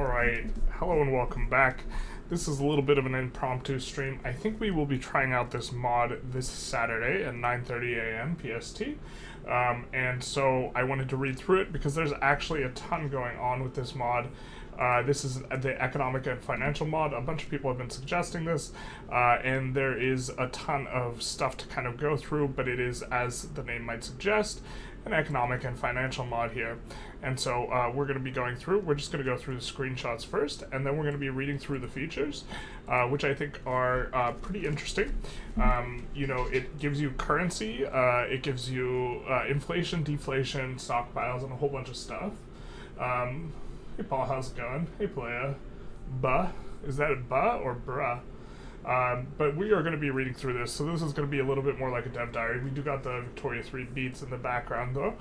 Alright, hello and welcome back. This is a little bit of an impromptu stream. I think we will be trying out this mod this Saturday at 9:30 a.m. PST. And so I wanted to read through it because there's actually a ton going on with this mod. This is the economic and financial mod. A bunch of people have been suggesting this, and there is a ton of stuff to kind of go through, but it is, as the name might suggest, an economic and financial mod here. And so we're going to be going through, we're just going to go through the screenshots first, and then we're going to be reading through the features, which I think are pretty interesting. You know, it gives you currency, it gives you inflation, deflation, stockpiles, and a whole bunch of stuff. Hey Paul, how's it going? Hey playa. Buh? Is that a buh or bruh? But we are going to be reading through this, so this is going to be a little bit more like a dev diary. We do got the Victoria 3 beats in the background though.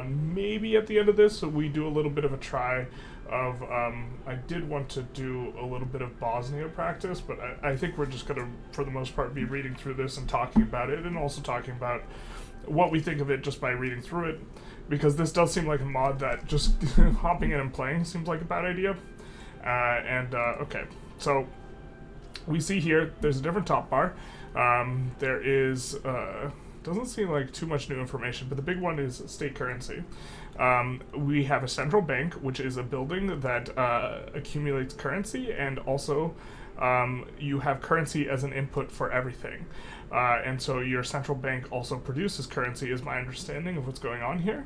Maybe at the end of this we do a little bit of a try of, I did want to do a little bit of Bosnia practice, but I think we're just going to, for the most part, be reading through this and talking about it, and also talking about what we think of it just by reading through it, because this does seem like a mod that just hopping in and playing seems like a bad idea. Okay, so we see here there's a different top bar. There is doesn't seem like too much new information, but the big one is state currency. We have a central bank, which is a building that accumulates currency, and also you have currency as an input for everything. And so your central bank also produces currency, is my understanding of what's going on here.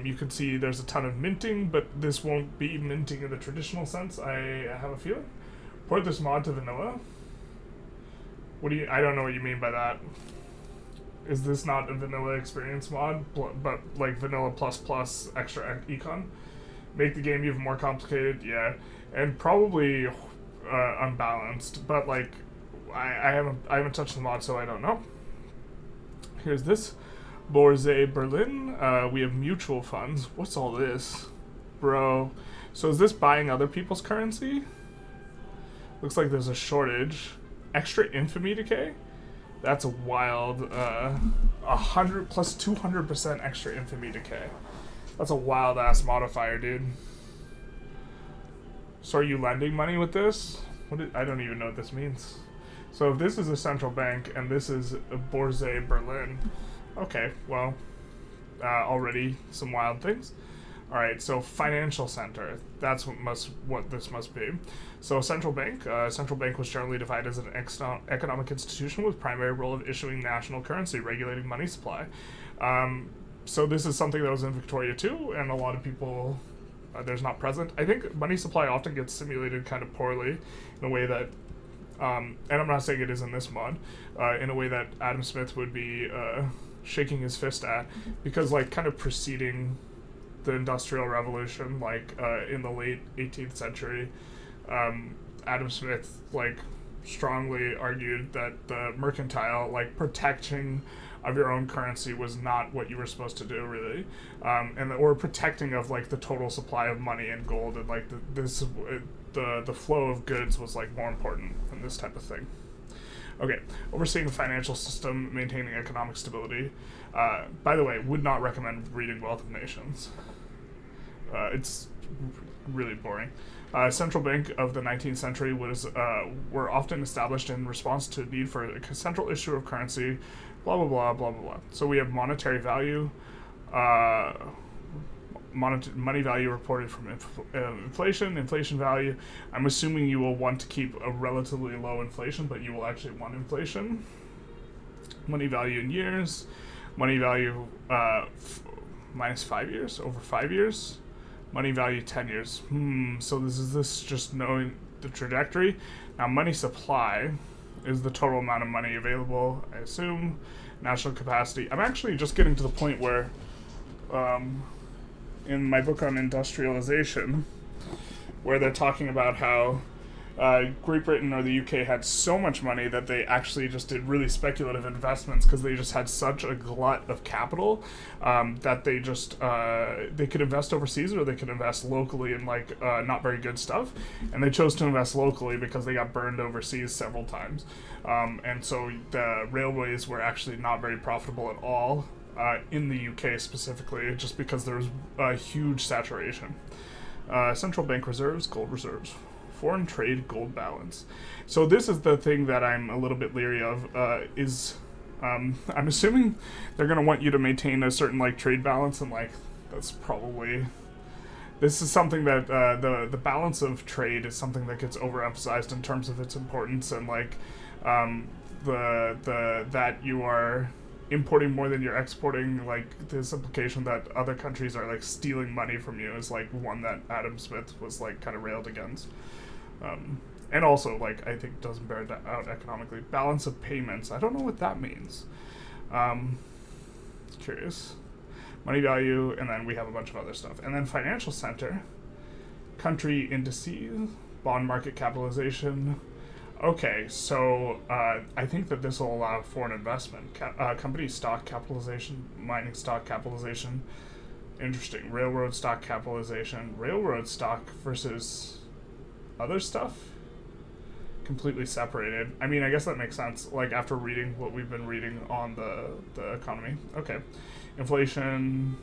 You can see there's a ton of minting, but this won't be minting in the traditional sense, I have a feeling. Port this mod to vanilla? What do you, I don't know what you mean by that. Is this not a vanilla experience mod, but like vanilla plus extra econ? Make the game even more complicated? Yeah. And probably unbalanced, but like, I haven't touched the mod, so I don't know. Here's this. Borse Berlin. We have mutual funds. What's all this? Bro. So is this buying other people's currency? Looks like there's a shortage. Extra infamy decay? That's a wild, 100 plus 200% extra infamy decay. That's a wild ass modifier, dude. So are you lending money with this? I don't even know what this means. So if this is a central bank and this is a Borse Berlin, okay, well, already some wild things. All right, so financial center, that's what this must be. So central bank was generally defined as an economic institution with primary role of issuing national currency, regulating money supply. So this is something that was in Victoria too, and a lot of people, there's not present. I think money supply often gets simulated kind of poorly in a way that, and I'm not saying it is in this mod, in a way that Adam Smith would be shaking his fist at, because like kind of preceding the Industrial Revolution, like in the late 18th century, Adam Smith like strongly argued that the mercantile, like protection of your own currency, was not what you were supposed to do, really, or protecting of like the total supply of money and gold, and like the flow of goods was like more important than this type of thing. Okay, overseeing the financial system, maintaining economic stability. By the way, would not recommend reading Wealth of Nations. It's really boring. Central bank of the 19th century were often established in response to a need for a central issue of currency, blah, blah, blah, blah, blah, blah. So we have monetary value, money value reported from inflation value. I'm assuming you will want to keep a relatively low inflation, but you will actually want inflation. Money value in years, money value minus 5 years, over 5 years, money value 10 years. So this is just knowing the trajectory. Now money supply is the total amount of money available, I assume. National capacity. I'm actually just getting to the point where, in my book on industrialization, where they're talking about how Great Britain or the UK had so much money that they actually just did really speculative investments because they just had such a glut of capital that they just they could invest overseas or they could invest locally in like not very good stuff, and they chose to invest locally because they got burned overseas several times, and so the railways were actually not very profitable at all in the UK specifically, just because there was a huge saturation. Central bank reserves, gold reserves. Foreign trade, gold balance. So this is the thing that I'm a little bit leery of, I'm assuming they're going to want you to maintain a certain, like, trade balance, and, like, that's probably... This is something that, the balance of trade is something that gets overemphasized in terms of its importance, and, like, that you are importing more than you're exporting, like, this implication that other countries are, like, stealing money from you is, like, one that Adam Smith was, like, kind of railed against. And also, like, I think doesn't bear that out economically. Balance of payments. I don't know what that means. Curious. Money value, and then we have a bunch of other stuff. And then financial center. Country indices. Bond market capitalization. Okay, so I think that this will allow foreign investment. Company stock capitalization. Mining stock capitalization. Interesting. Railroad stock capitalization. Railroad stock versus other stuff? Completely separated. I mean, I guess that makes sense, like, after reading what we've been reading on the economy. Okay. Inflation.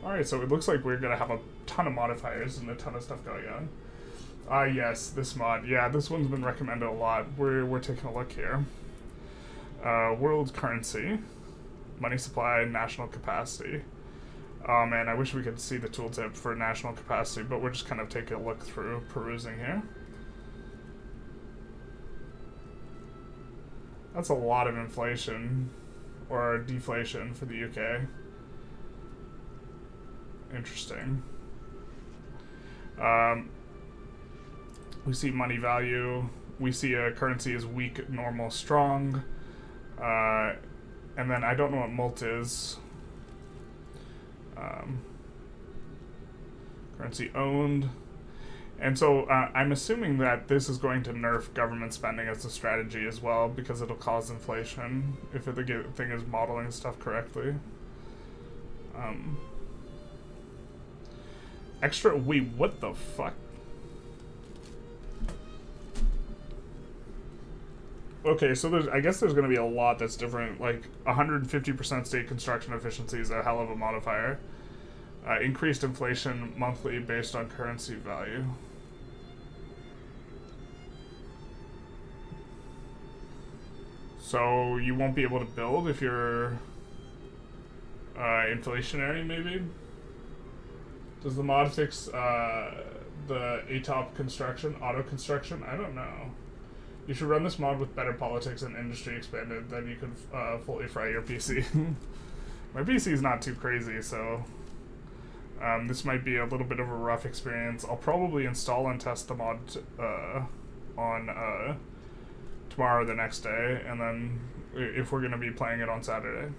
Alright, so it looks like we're going to have a ton of modifiers and a ton of stuff going on. Yes, this mod. Yeah, this one's been recommended a lot. We're taking a look here. World currency. Money supply, national capacity. Oh man, I wish we could see the tooltip for national capacity, but we're just kind of taking a look through, perusing here. That's a lot of inflation, or deflation for the UK. Interesting. We see money value. We see a currency as weak, normal, strong. And then I don't know what mult is. Currency owned. And so I'm assuming that this is going to nerf government spending as a strategy as well, because it'll cause inflation if the thing is modeling stuff correctly. Extra, wait, what the fuck? Okay, so I guess there's going to be a lot that's different. Like 150% state construction efficiency is a hell of a modifier. Increased inflation monthly based on currency value. So you won't be able to build if you're inflationary, maybe? Does the mod fix the ATOP construction, auto construction? I don't know. You should run this mod with better politics and industry expanded, then you could fully fry your PC. My PC is not too crazy, so this might be a little bit of a rough experience. I'll probably install and test the mod on tomorrow or the next day, and then if we're going to be playing it on Saturday.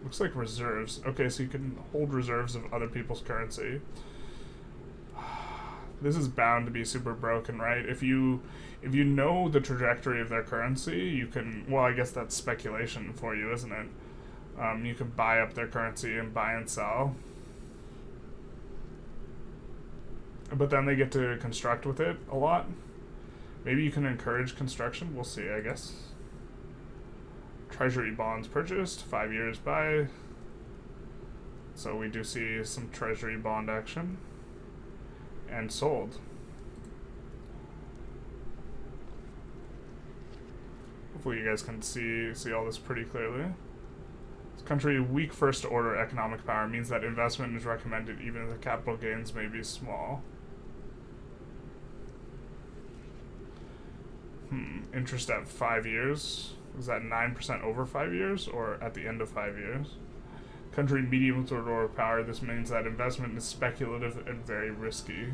Looks like reserves. Okay, so you can hold reserves of other people's currency. This is bound to be super broken, right? If you know the trajectory of their currency, you can... Well, I guess that's speculation for you, isn't it? You can buy up their currency and buy and sell. But then they get to construct with it a lot. Maybe you can encourage construction. We'll see, I guess. Treasury bonds purchased. 5 years buy. So we do see some treasury bond action. And sold. Hopefully you guys can see all this pretty clearly. This country weak first order economic power means that investment is recommended even if the capital gains may be small. Interest at 5 years. Is that 9% over 5 years or at the end of 5 years? Country medium third order power. This means that investment is speculative and very risky.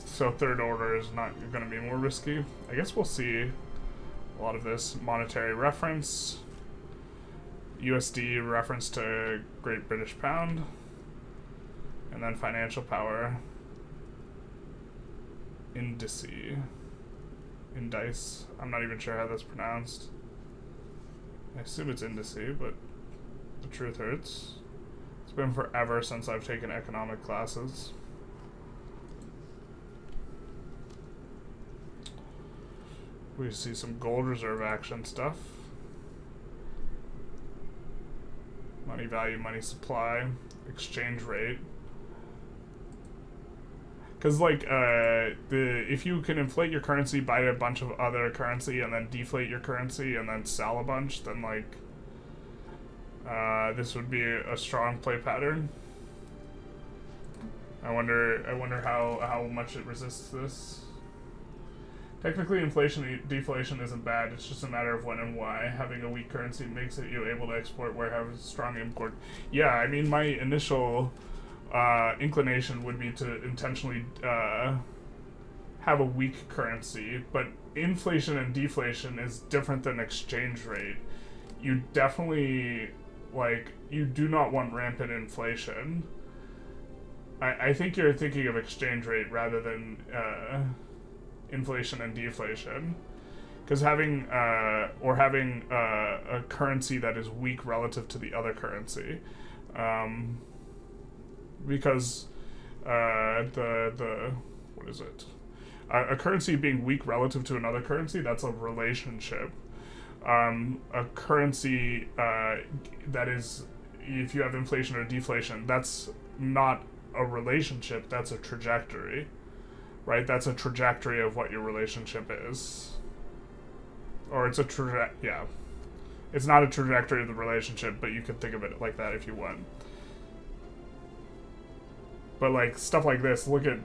So third order is not going to be more risky. I guess we'll see a lot of this. Monetary reference. USD reference to Great British Pound. And then financial power. Indice. I'm not even sure how that's pronounced. I assume it's indice, but the truth hurts. It's been forever since I've taken economic classes. We see some gold reserve action stuff. Money value, money supply, exchange rate. Because, like, if you can inflate your currency, buy a bunch of other currency, and then deflate your currency, and then sell a bunch, then, like, this would be a strong play pattern. I wonder how much it resists this. Technically, inflation deflation isn't bad. It's just a matter of when and why. Having a weak currency makes it you able to export where have a strong import. Yeah, I mean, my initial inclination would be to intentionally have a weak currency, but inflation and deflation is different than exchange rate. You definitely, like, you do not want rampant inflation. I think you're thinking of exchange rate rather than inflation and deflation, because having a currency that is weak relative to the other currency, because what is it? A currency being weak relative to another currency, that's a relationship. A currency that is, if you have inflation or deflation, that's not a relationship, that's a trajectory, right? That's a trajectory of what your relationship is. Or it's a yeah. It's not a trajectory of the relationship, but you could think of it like that if you want. But, like, stuff like this, look at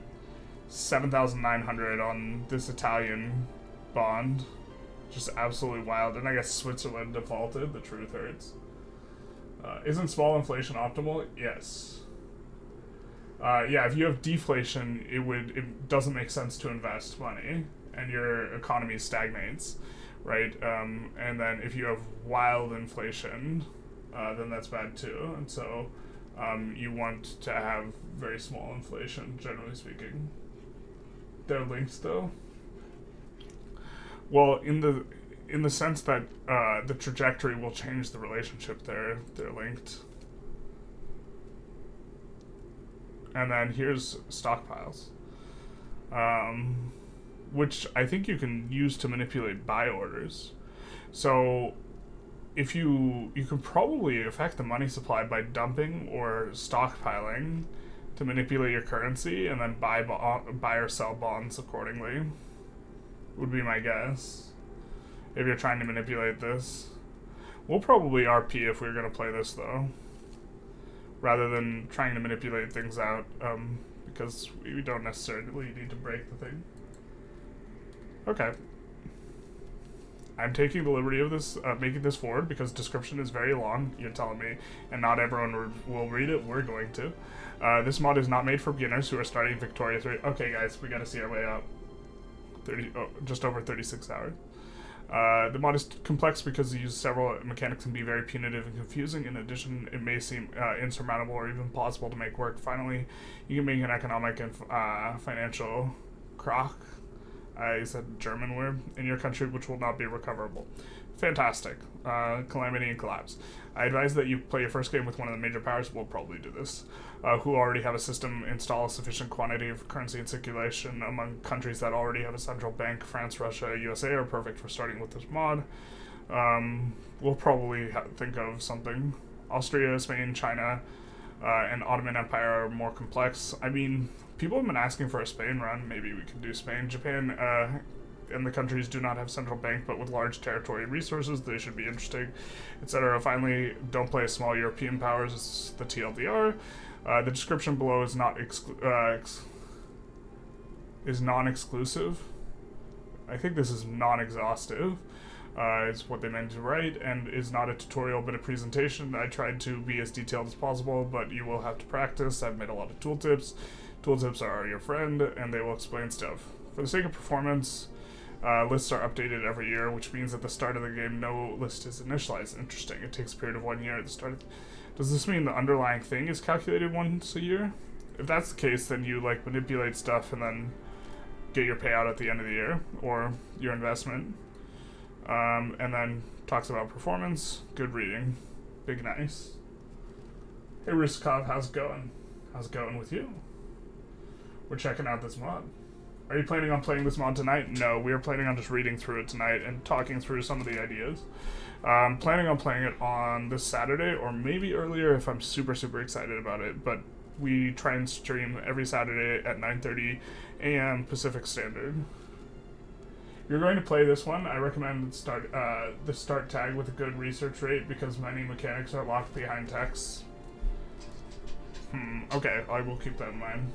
7,900 on this Italian bond. Just absolutely wild. And I guess Switzerland defaulted, the truth hurts. Isn't small inflation optimal? Yes. Yeah, if you have deflation, it doesn't make sense to invest money, and your economy stagnates, right? And then if you have wild inflation, then that's bad too. And so you want to have very small inflation, generally speaking. They're linked, though. Well, in the sense that the trajectory will change the relationship, they're linked. And then here's stockpiles, which I think you can use to manipulate buy orders. So if you can probably affect the money supply by dumping or stockpiling to manipulate your currency, and then buy or sell bonds accordingly, would be my guess, if you're trying to manipulate this. We'll probably RP if we're going to play this, though, rather than trying to manipulate things out, because we don't necessarily need to break the thing. Okay. I'm taking the liberty of this, making this forward, because description is very long, you're telling me, and not everyone will read it. We're going to. This mod is not made for beginners who are starting Victoria 3. Okay, guys, we gotta see our way up. Just over 36 hours. The mod is complex because it uses several mechanics and be very punitive and confusing. In addition, it may seem insurmountable or even possible to make work. Finally, you can make an economic and financial crock, I said German word, in your country, which will not be recoverable. Fantastic. Calamity and collapse. I advise that you play your first game with one of the major powers, we'll probably do this, who already have a system install a sufficient quantity of currency in circulation among countries that already have a central bank. France, Russia, USA are perfect for starting with this mod. We'll probably think of something. Austria, Spain, China, and Ottoman Empire are more complex. I mean, people have been asking for a Spain run. Maybe we can do Spain. Japan and the countries do not have central bank, but with large territory and resources, they should be interesting, etc. Finally, don't play small European powers. It's the TLDR. The description below is not non-exclusive. I think this is non-exhaustive. It's what they meant to write, and is not a tutorial but a presentation. I tried to be as detailed as possible, but you will have to practice. I've made a lot of tooltips. Tooltips are your friend, and they will explain stuff. For the sake of performance, lists are updated every year, which means at the start of the game, no list is initialized. Interesting. It takes a period of 1 year at the start. Does this mean the underlying thing is calculated once a year? If that's the case, then you, like, manipulate stuff and then get your payout at the end of the year, or your investment. And then talks about performance. Good reading. Big nice. Hey Ruskov, how's it going? How's it going with you? We're checking out this mod. Are you planning on playing this mod tonight? No, we are planning on just reading through it tonight and talking through some of the ideas. Planning on playing it on this Saturday, or maybe earlier if I'm super, super excited about it, but we try and stream every Saturday at 9:30 a.m. Pacific Standard. If you're going to play this one, I recommend the start tag with a good research rate because many mechanics are locked behind texts. Okay, I will keep that in mind.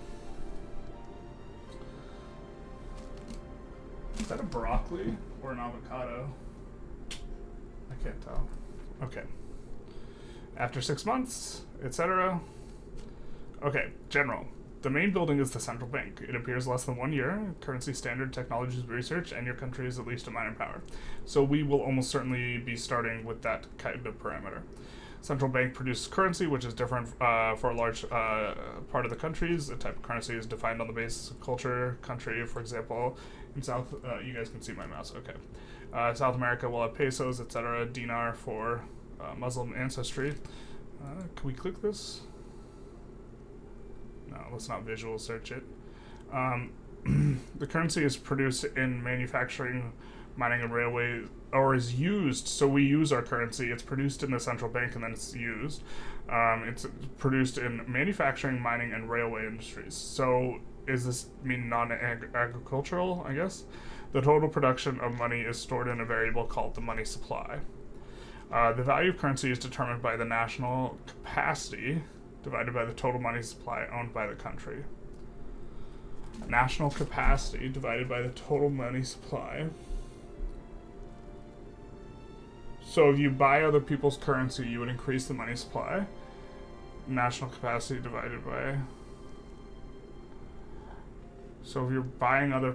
Is that a broccoli or an avocado? I can't tell. Okay. After 6 months, etc. Okay, general. The main building is the central bank. It appears less than 1 year, currency standard, technologies research, and your country is at least a minor power. So we will almost certainly be starting with that kind of parameter. Central bank produces currency, which is different for a large part of the countries. The type of currency is defined on the basis of culture, country. For example, in South, you guys can see my mouse, okay. South America will have pesos, etc. Dinar for Muslim ancestry. Can we click this? No, let's not visual search it. The currency is produced in manufacturing, mining, and railway, or is used. So we use our currency. It's produced in the central bank and then it's used. It's produced in manufacturing, mining, and railway industries. So does this mean non-agricultural, I guess? The total production of money is stored in a variable called the money supply. The value of currency is determined by the national capacity divided by the total money supply owned by the country. National capacity divided by the total money supply. So if you buy other people's currency, you would increase the money supply. National capacity divided by... So if you're buying other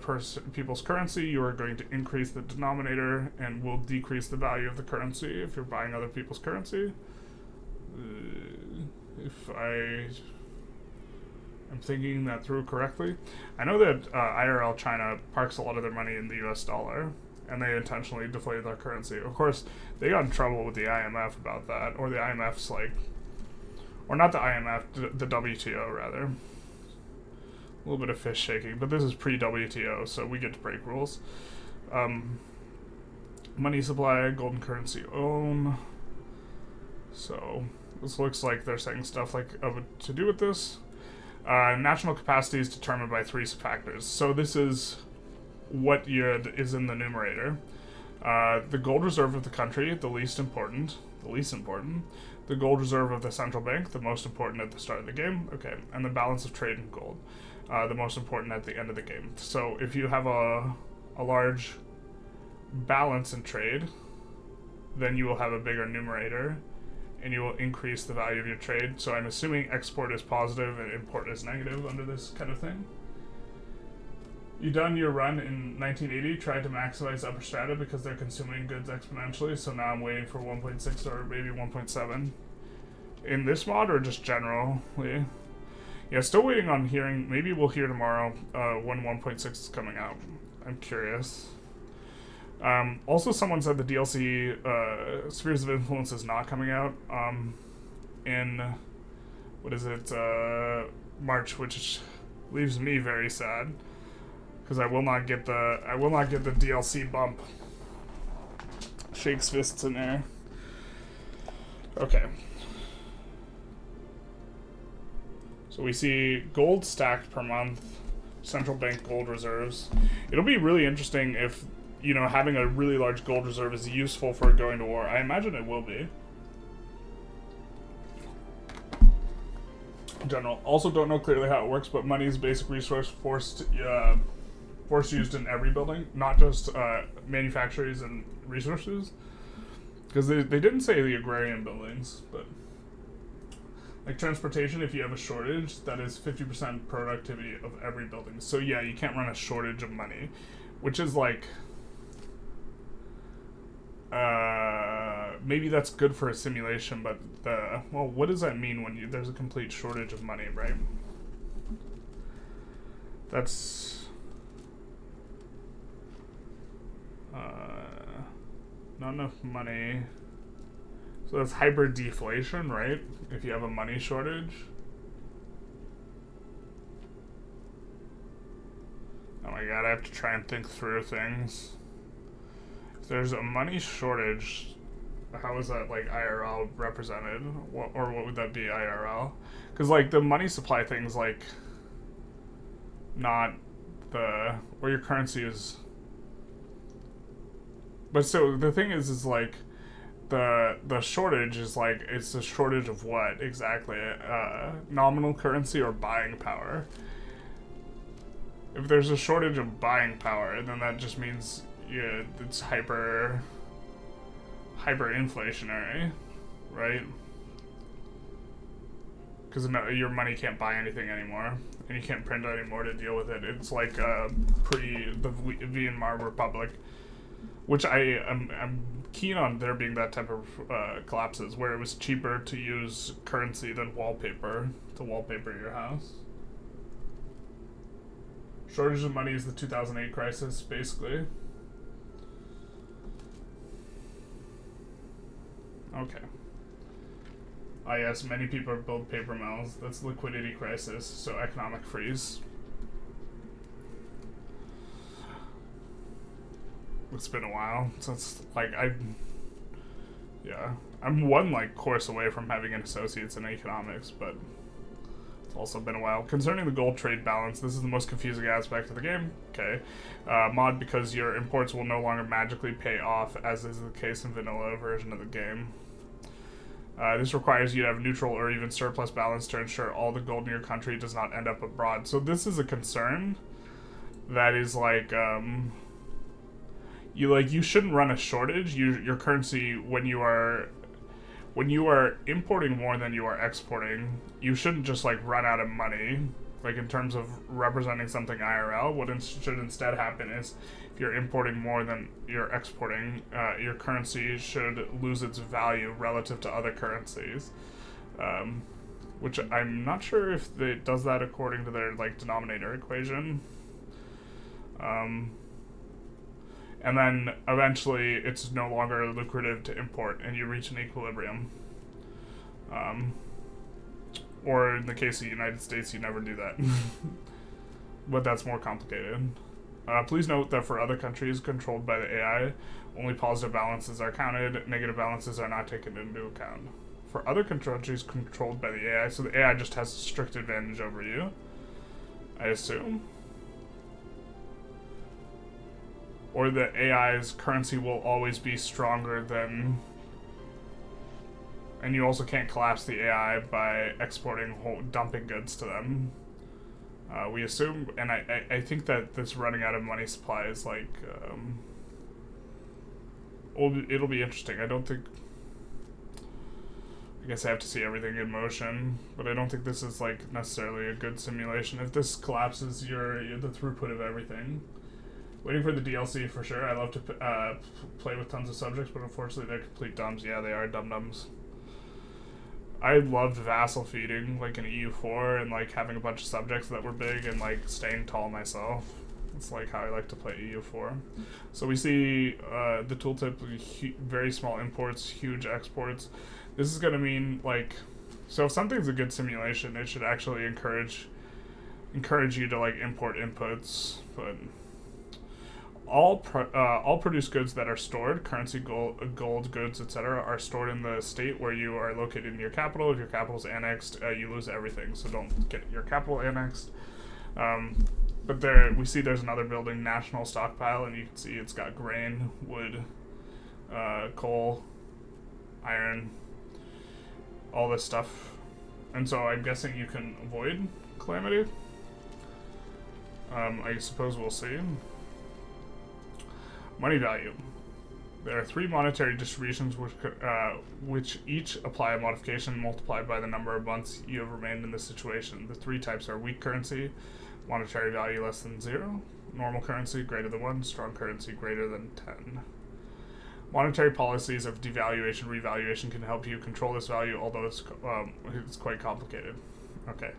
people's currency, you are going to increase the denominator and will decrease the value of the currency if you're buying other people's currency. If I am thinking that through correctly. I know that IRL China parks a lot of their money in the US dollar, and they intentionally deflated their currency. Of course, they got in trouble with the IMF about that, or the IMF's like, or not the IMF, the WTO rather. A little bit of fish shaking, but this is pre-WTO, so we get to break rules. Money supply, golden currency own. So this looks like they're saying stuff like to do with this. National capacity is determined by 3 factors. So this is what is in the numerator. The gold reserve of the country, the least important. The gold reserve of the central bank, the most important at the start of the game. Okay, and the balance of trade in gold, the most important at the end of the game. So if you have a large balance in trade, then you will have a bigger numerator, and you will increase the value of your trade. So I'm assuming export is positive and import is negative under this kind of thing. You done your run in 1980, tried to maximize upper strata because they're consuming goods exponentially, so now I'm waiting for 1.6 or maybe 1.7. In this mod or just generally? Yeah, still waiting on hearing, maybe we'll hear tomorrow when 1.6 is coming out. I'm curious. Also, someone said the DLC Spheres of Influence is not coming out in, what is it, March, which leaves me very sad. Because I will not get the DLC bump. Shakes fists in air. Okay. So we see gold stacked per month, central bank gold reserves. It'll be really interesting if, you know, having a really large gold reserve is useful for going to war. I imagine it will be. In general. Also don't know clearly how it works, but money is a basic resource force used in every building, not just manufacturers and resources. Because they didn't say the agrarian buildings, but like transportation, if you have a shortage, that is 50% productivity of every building. So yeah, you can't run a shortage of money, which is like, maybe that's good for a simulation, but well, what does that mean when there's a complete shortage of money, right? That's not enough money. So that's hyperdeflation, right? If you have a money shortage. Oh my god, I have to try and think through things. If there's a money shortage, How is that like IRL represented? Or what would that be IRL? Because like the money supply thing's like not where your currency is. But so the thing is like the shortage is like, it's the shortage of what exactly? Nominal currency or buying power? If there's a shortage of buying power, then that just means it's hyper inflationary, right? Because your money can't buy anything anymore, and you can't print anymore to deal with it. It's like the Weimar Republic, which I'm keen on there being that type of collapses, where it was cheaper to use currency than wallpaper to wallpaper your house. Shortage of money is the 2008 crisis, basically. Okay. Ah, yes, many people build paper mills. That's liquidity crisis, so economic freeze. It's been a while since, like, I'm one, like, course away from having an associate's in economics, but it's also been a while. Concerning the gold trade balance, this is the most confusing aspect of the game. Okay. Mod because your imports will no longer magically pay off, as is the case in vanilla version of the game. This requires you to have neutral or even surplus balance to ensure all the gold in your country does not end up abroad. So this is a concern that is like, you shouldn't run a shortage. Your currency, when you are importing more than you are exporting, you shouldn't just like run out of money. Like in terms of representing something IRL, what should instead happen is, if you're importing more than you're exporting, your currency should lose its value relative to other currencies. Which I'm not sure if it does that according to their like denominator equation. And then eventually it's no longer lucrative to import and you reach an equilibrium. Or in the case of the United States, you never do that. But that's more complicated. Please note that for other countries controlled by the AI, only positive balances are counted, negative balances are not taken into account. For other countries controlled by the AI, so the AI just has a strict advantage over you, I assume. Or the AI's currency will always be stronger than... And you also can't collapse the AI by exporting dumping goods to them. We assume, and I think that this running out of money supply is like... it'll be interesting. I don't think... I guess I have to see everything in motion, but I don't think this is like necessarily a good simulation. If this collapses the throughput of everything... Waiting for the DLC for sure. I love to play with tons of subjects, but unfortunately they're complete dumbs. Yeah, they are dum-dums. I loved vassal feeding, like in EU4, and like having a bunch of subjects that were big and like staying tall myself. It's like how I like to play EU4. So we see the tooltip, very small imports, huge exports. This is going to mean like, so if something's a good simulation, it should actually encourage you to like import inputs, but... All produced goods that are stored, currency, gold goods, etc., are stored in the state where you are located in your capital. If your capital is annexed, you lose everything, so don't get your capital annexed. But there, we see there's another building, national stockpile, and you can see it's got grain, wood, coal, iron, all this stuff. And so I'm guessing you can avoid calamity. I suppose we'll see. Money value. There are three monetary distributions which each apply a modification multiplied by the number of months you have remained in this situation. The three types are weak currency, monetary value less than 0, normal currency greater than 1, strong currency greater than 10. Monetary policies of devaluation, revaluation can help you control this value, although it's quite complicated. Okay.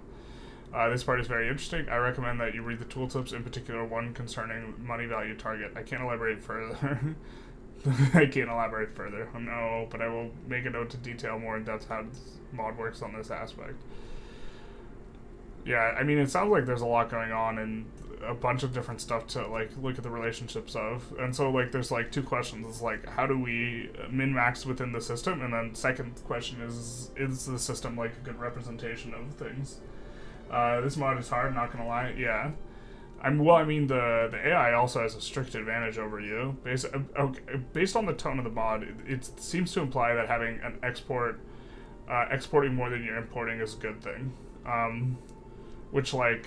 This part is very interesting. I recommend that you read the tooltips, in particular one concerning money value target. I can't elaborate further. No, but I will make a note to detail more in depth how this mod works on this aspect. Yeah, I mean, it sounds like there's a lot going on and a bunch of different stuff to like look at the relationships of, and so like there's like two questions. It's like, how do we min max within the system, and then second question is the system like a good representation of things? This mod is hard, not gonna lie. Yeah, I mean the AI also has a strict advantage over you based on the tone of the mod. It seems to imply that having an exporting more than you're importing is a good thing. Which like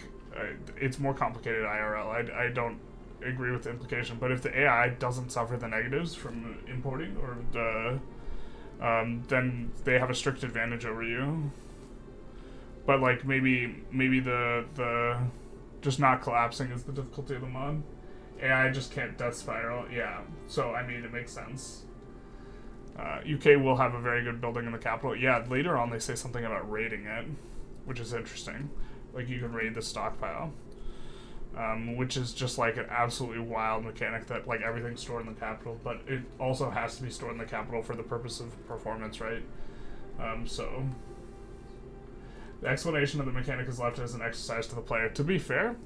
it's more complicated IRL. I don't agree with the implication, but if the AI doesn't suffer the negatives from importing, or then they have a strict advantage over you. But like maybe the just not collapsing is the difficulty of the mod. AI just can't death spiral. Yeah, so I mean it makes sense. UK will have a very good building in the capital. Yeah, later on they say something about raiding it, which is interesting. Like you can raid the stockpile, which is just like an absolutely wild mechanic that like everything's stored in the capital, but it also has to be stored in the capital for the purpose of performance, right? So the explanation of the mechanic is left as an exercise to the player. To be fair,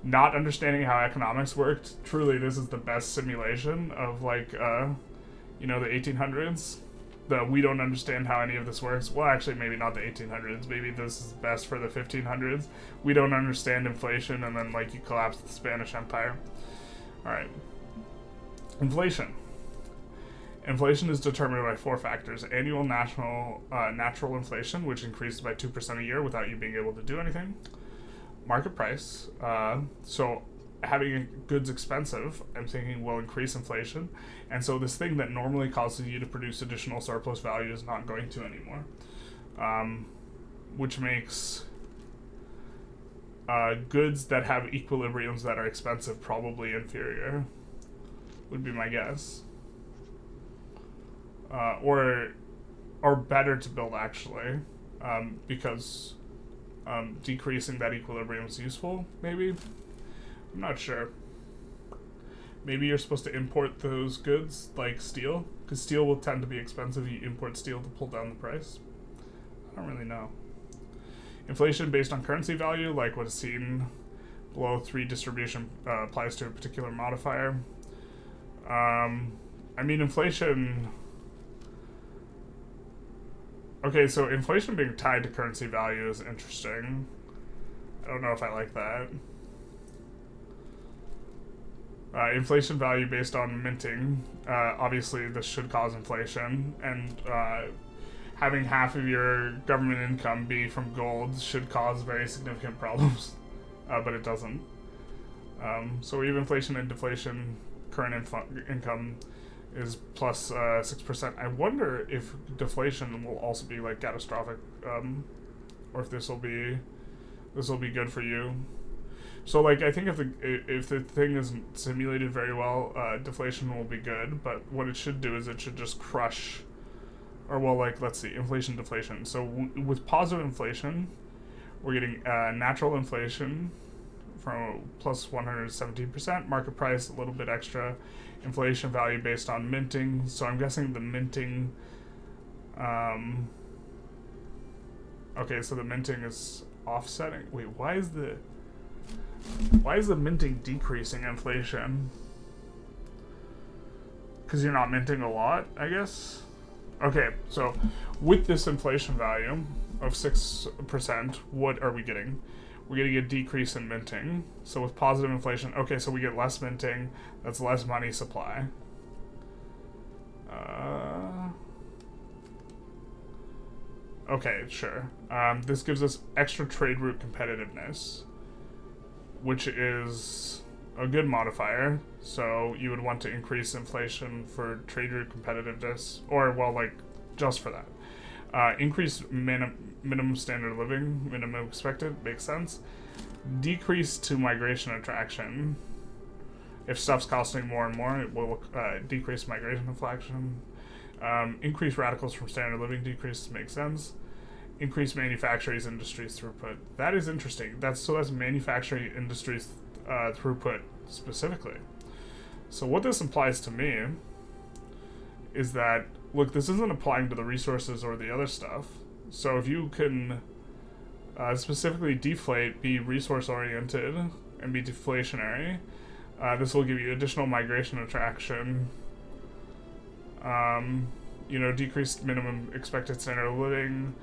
not understanding how economics worked, truly this is the best simulation of like, the 1800s. We don't understand how any of this works. Well, actually, maybe not the 1800s. Maybe this is best for the 1500s. We don't understand inflation, and then like you collapse the Spanish Empire. All right. Inflation. Inflation is determined by four factors: annual natural inflation, which increases by 2% a year without you being able to do anything. Market price. So having goods expensive, I'm thinking, will increase inflation, and so this thing that normally causes you to produce additional surplus value is not going to anymore, which makes goods that have equilibriums that are expensive probably inferior, would be my guess, or better to build actually, because decreasing that equilibrium is useful, maybe. I'm not sure. Maybe you're supposed to import those goods, like steel, because steel will tend to be expensive. You import steel to pull down the price. I don't really know. Inflation based on currency value, like what is seen below 3 distribution, applies to a particular modifier. I mean, inflation... Okay, so inflation being tied to currency value is interesting. I don't know if I like that. Inflation value based on minting. Obviously, this should cause inflation, and having half of your government income be from gold should cause very significant problems, but it doesn't. So we have inflation and deflation. Current income is plus 6%. I wonder if deflation will also be like catastrophic, or if this will be good for you. So like I think if the thing isn't simulated very well, deflation will be good, but what it should do is it should just crush, or well, like let's see, inflation, deflation. So with positive inflation, we're getting natural inflation from plus 117%, market price a little bit extra, inflation value based on minting. So I'm guessing the minting, okay, so the minting is offsetting. Wait, why is the minting decreasing inflation? Because you're not minting a lot, I guess? Okay, so with this inflation value of 6%, what are we getting? We're getting a decrease in minting. So with positive inflation, okay, so we get less minting, that's less money supply. Okay, sure. This gives us extra trade route competitiveness, which is a good modifier. So you would want to increase inflation for trade route competitiveness, or well, like just for that. Increase minimum standard of living, minimum expected, makes sense. Decrease to migration attraction. If stuff's costing more and more, it will decrease migration inflation. Increase radicals from standard living, decrease, makes sense. Increase manufacturing industries throughput. That is interesting. That's manufacturing industries throughput specifically. So what this implies to me is that, look, this isn't applying to the resources or the other stuff. So if you can Specifically, deflate, be resource-oriented, and be deflationary. This will give you additional migration attraction. Decreased minimum expected standard of living,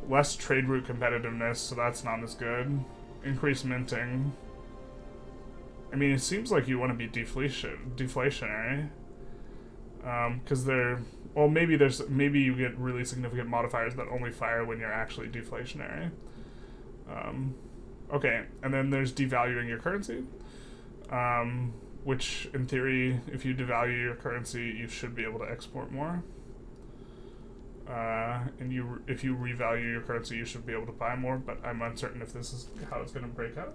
less trade route competitiveness, so that's not as good. Increased minting. I mean, it seems like you want to be deflationary. Because maybe you get really significant modifiers that only fire when you're actually deflationary. Okay, and then there's devaluing your currency, which in theory, if you devalue your currency, you should be able to export more. If you revalue your currency, you should be able to buy more, but I'm uncertain if this is how it's going to break out.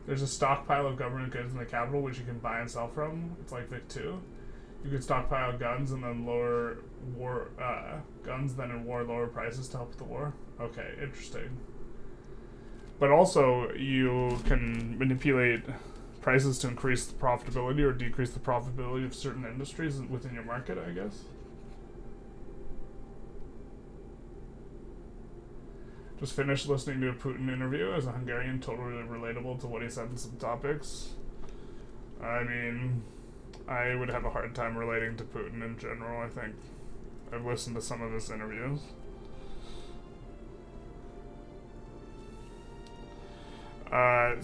There's a stockpile of government goods in the capital which you can buy and sell from. It's like Vic 2. You could stockpile guns and then lower guns, then in war lower prices to help with the war. Okay, interesting. But also you can manipulate prices to increase the profitability or decrease the profitability of certain industries within your market, I guess. Just finished listening to a Putin interview as a Hungarian, totally relatable to what he said in some topics. I mean, I would have a hard time relating to Putin in general, I think. I've listened to some of his interviews.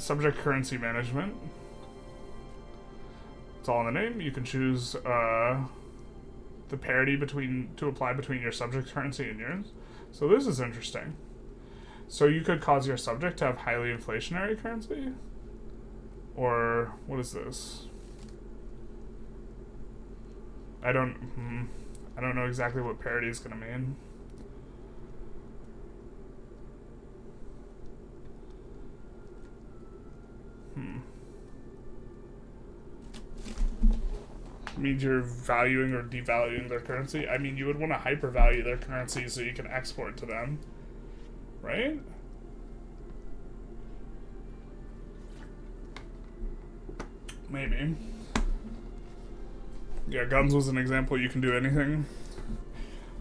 Subject currency management. It's all in the name. You can choose the parity to apply between your subject currency and yours. So this is interesting. So you could cause your subject to have highly inflationary currency? Or what is this? I don't know exactly what parity is going to mean. Means you're valuing or devaluing their currency. I mean, you would want to hypervalue their currency so you can export to them. Right? Maybe. Yeah, guns was an example. You can do anything.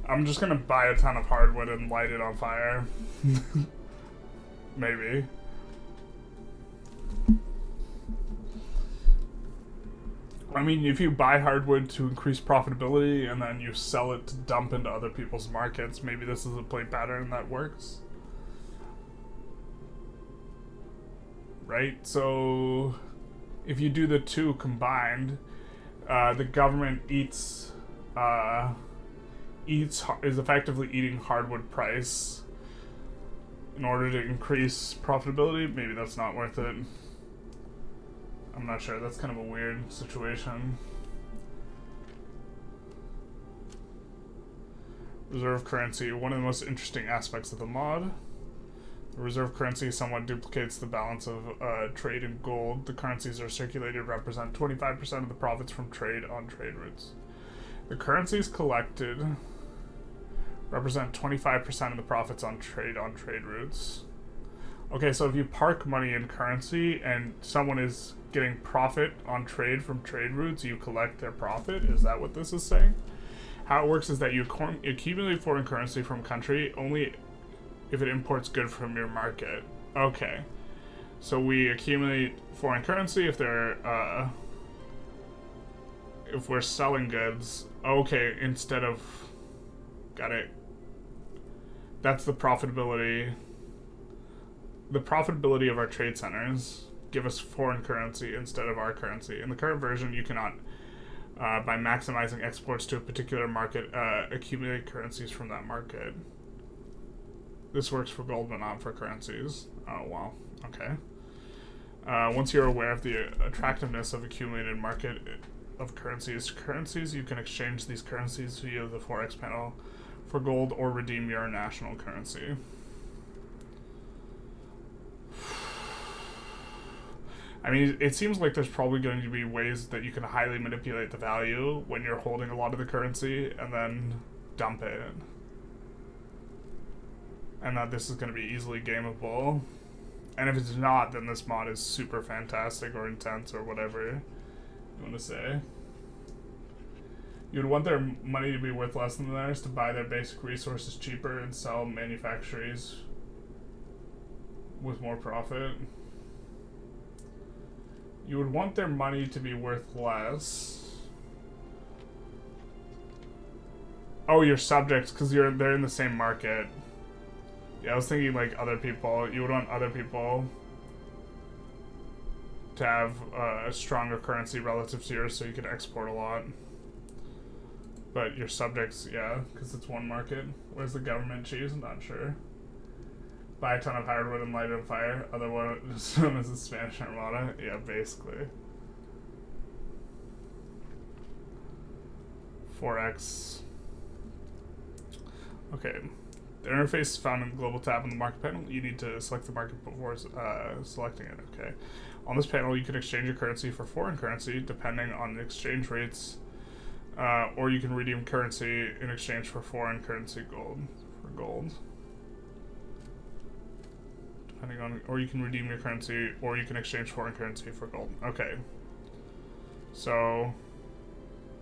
I'm just gonna buy a ton of hardwood and light it on fire. Maybe. I mean, if you buy hardwood to increase profitability and then you sell it to dump into other people's markets, maybe this is a play pattern that works. Right? So if you do the two combined, the government is effectively eating hardwood price in order to increase profitability. Maybe that's not worth it. I'm not sure. That's kind of a weird situation. Reserve currency. One of the most interesting aspects of the mod. The reserve currency somewhat duplicates the balance of trade in gold. The currencies are circulated represent 25% of the profits from trade on trade routes. The currencies collected represent 25% of the profits on trade routes. Okay, so if you park money in currency and someone is getting profit on trade from trade routes, you collect their profit? Is that what this is saying? How it works is that you accumulate foreign currency from country only if it imports good from your market. Okay. So we accumulate foreign currency if they're, if we're selling goods. Okay, instead of... Got it. That's the profitability. The profitability of our trade centers give us foreign currency instead of our currency. In the current version, you cannot, by maximizing exports to a particular market, accumulate currencies from that market. This works for gold, but not for currencies. Oh, wow. Okay. Once you're aware of the attractiveness of accumulated market of currencies, you can exchange these currencies via the Forex panel for gold or redeem your national currency. I mean, it seems like there's probably going to be ways that you can highly manipulate the value when you're holding a lot of the currency and then dump it. And that this is going to be easily gameable. And if it's not, then this mod is super fantastic or intense or whatever you want to say. You'd want their money to be worth less than theirs to buy their basic resources cheaper and sell manufactories with more profit. You would want their money to be worth less. Oh, your subjects, because they're in the same market. Yeah, I was thinking like other people. You would want other people to have a stronger currency relative to yours so you could export a lot. But your subjects, yeah, because it's one market. Where's the government cheese? I'm not sure. Buy a ton of hardwood and light it on fire. Otherwise known as the Spanish Armada. Yeah, basically. 4x. Okay. The interface is found in the global tab on the market panel. You need to select the market before selecting it. Okay. On this panel, you can exchange your currency for foreign currency depending on the exchange rates, or you can redeem currency in exchange for foreign currency gold. Depending on, or you can redeem your currency, or you can exchange foreign currency for gold. Okay. So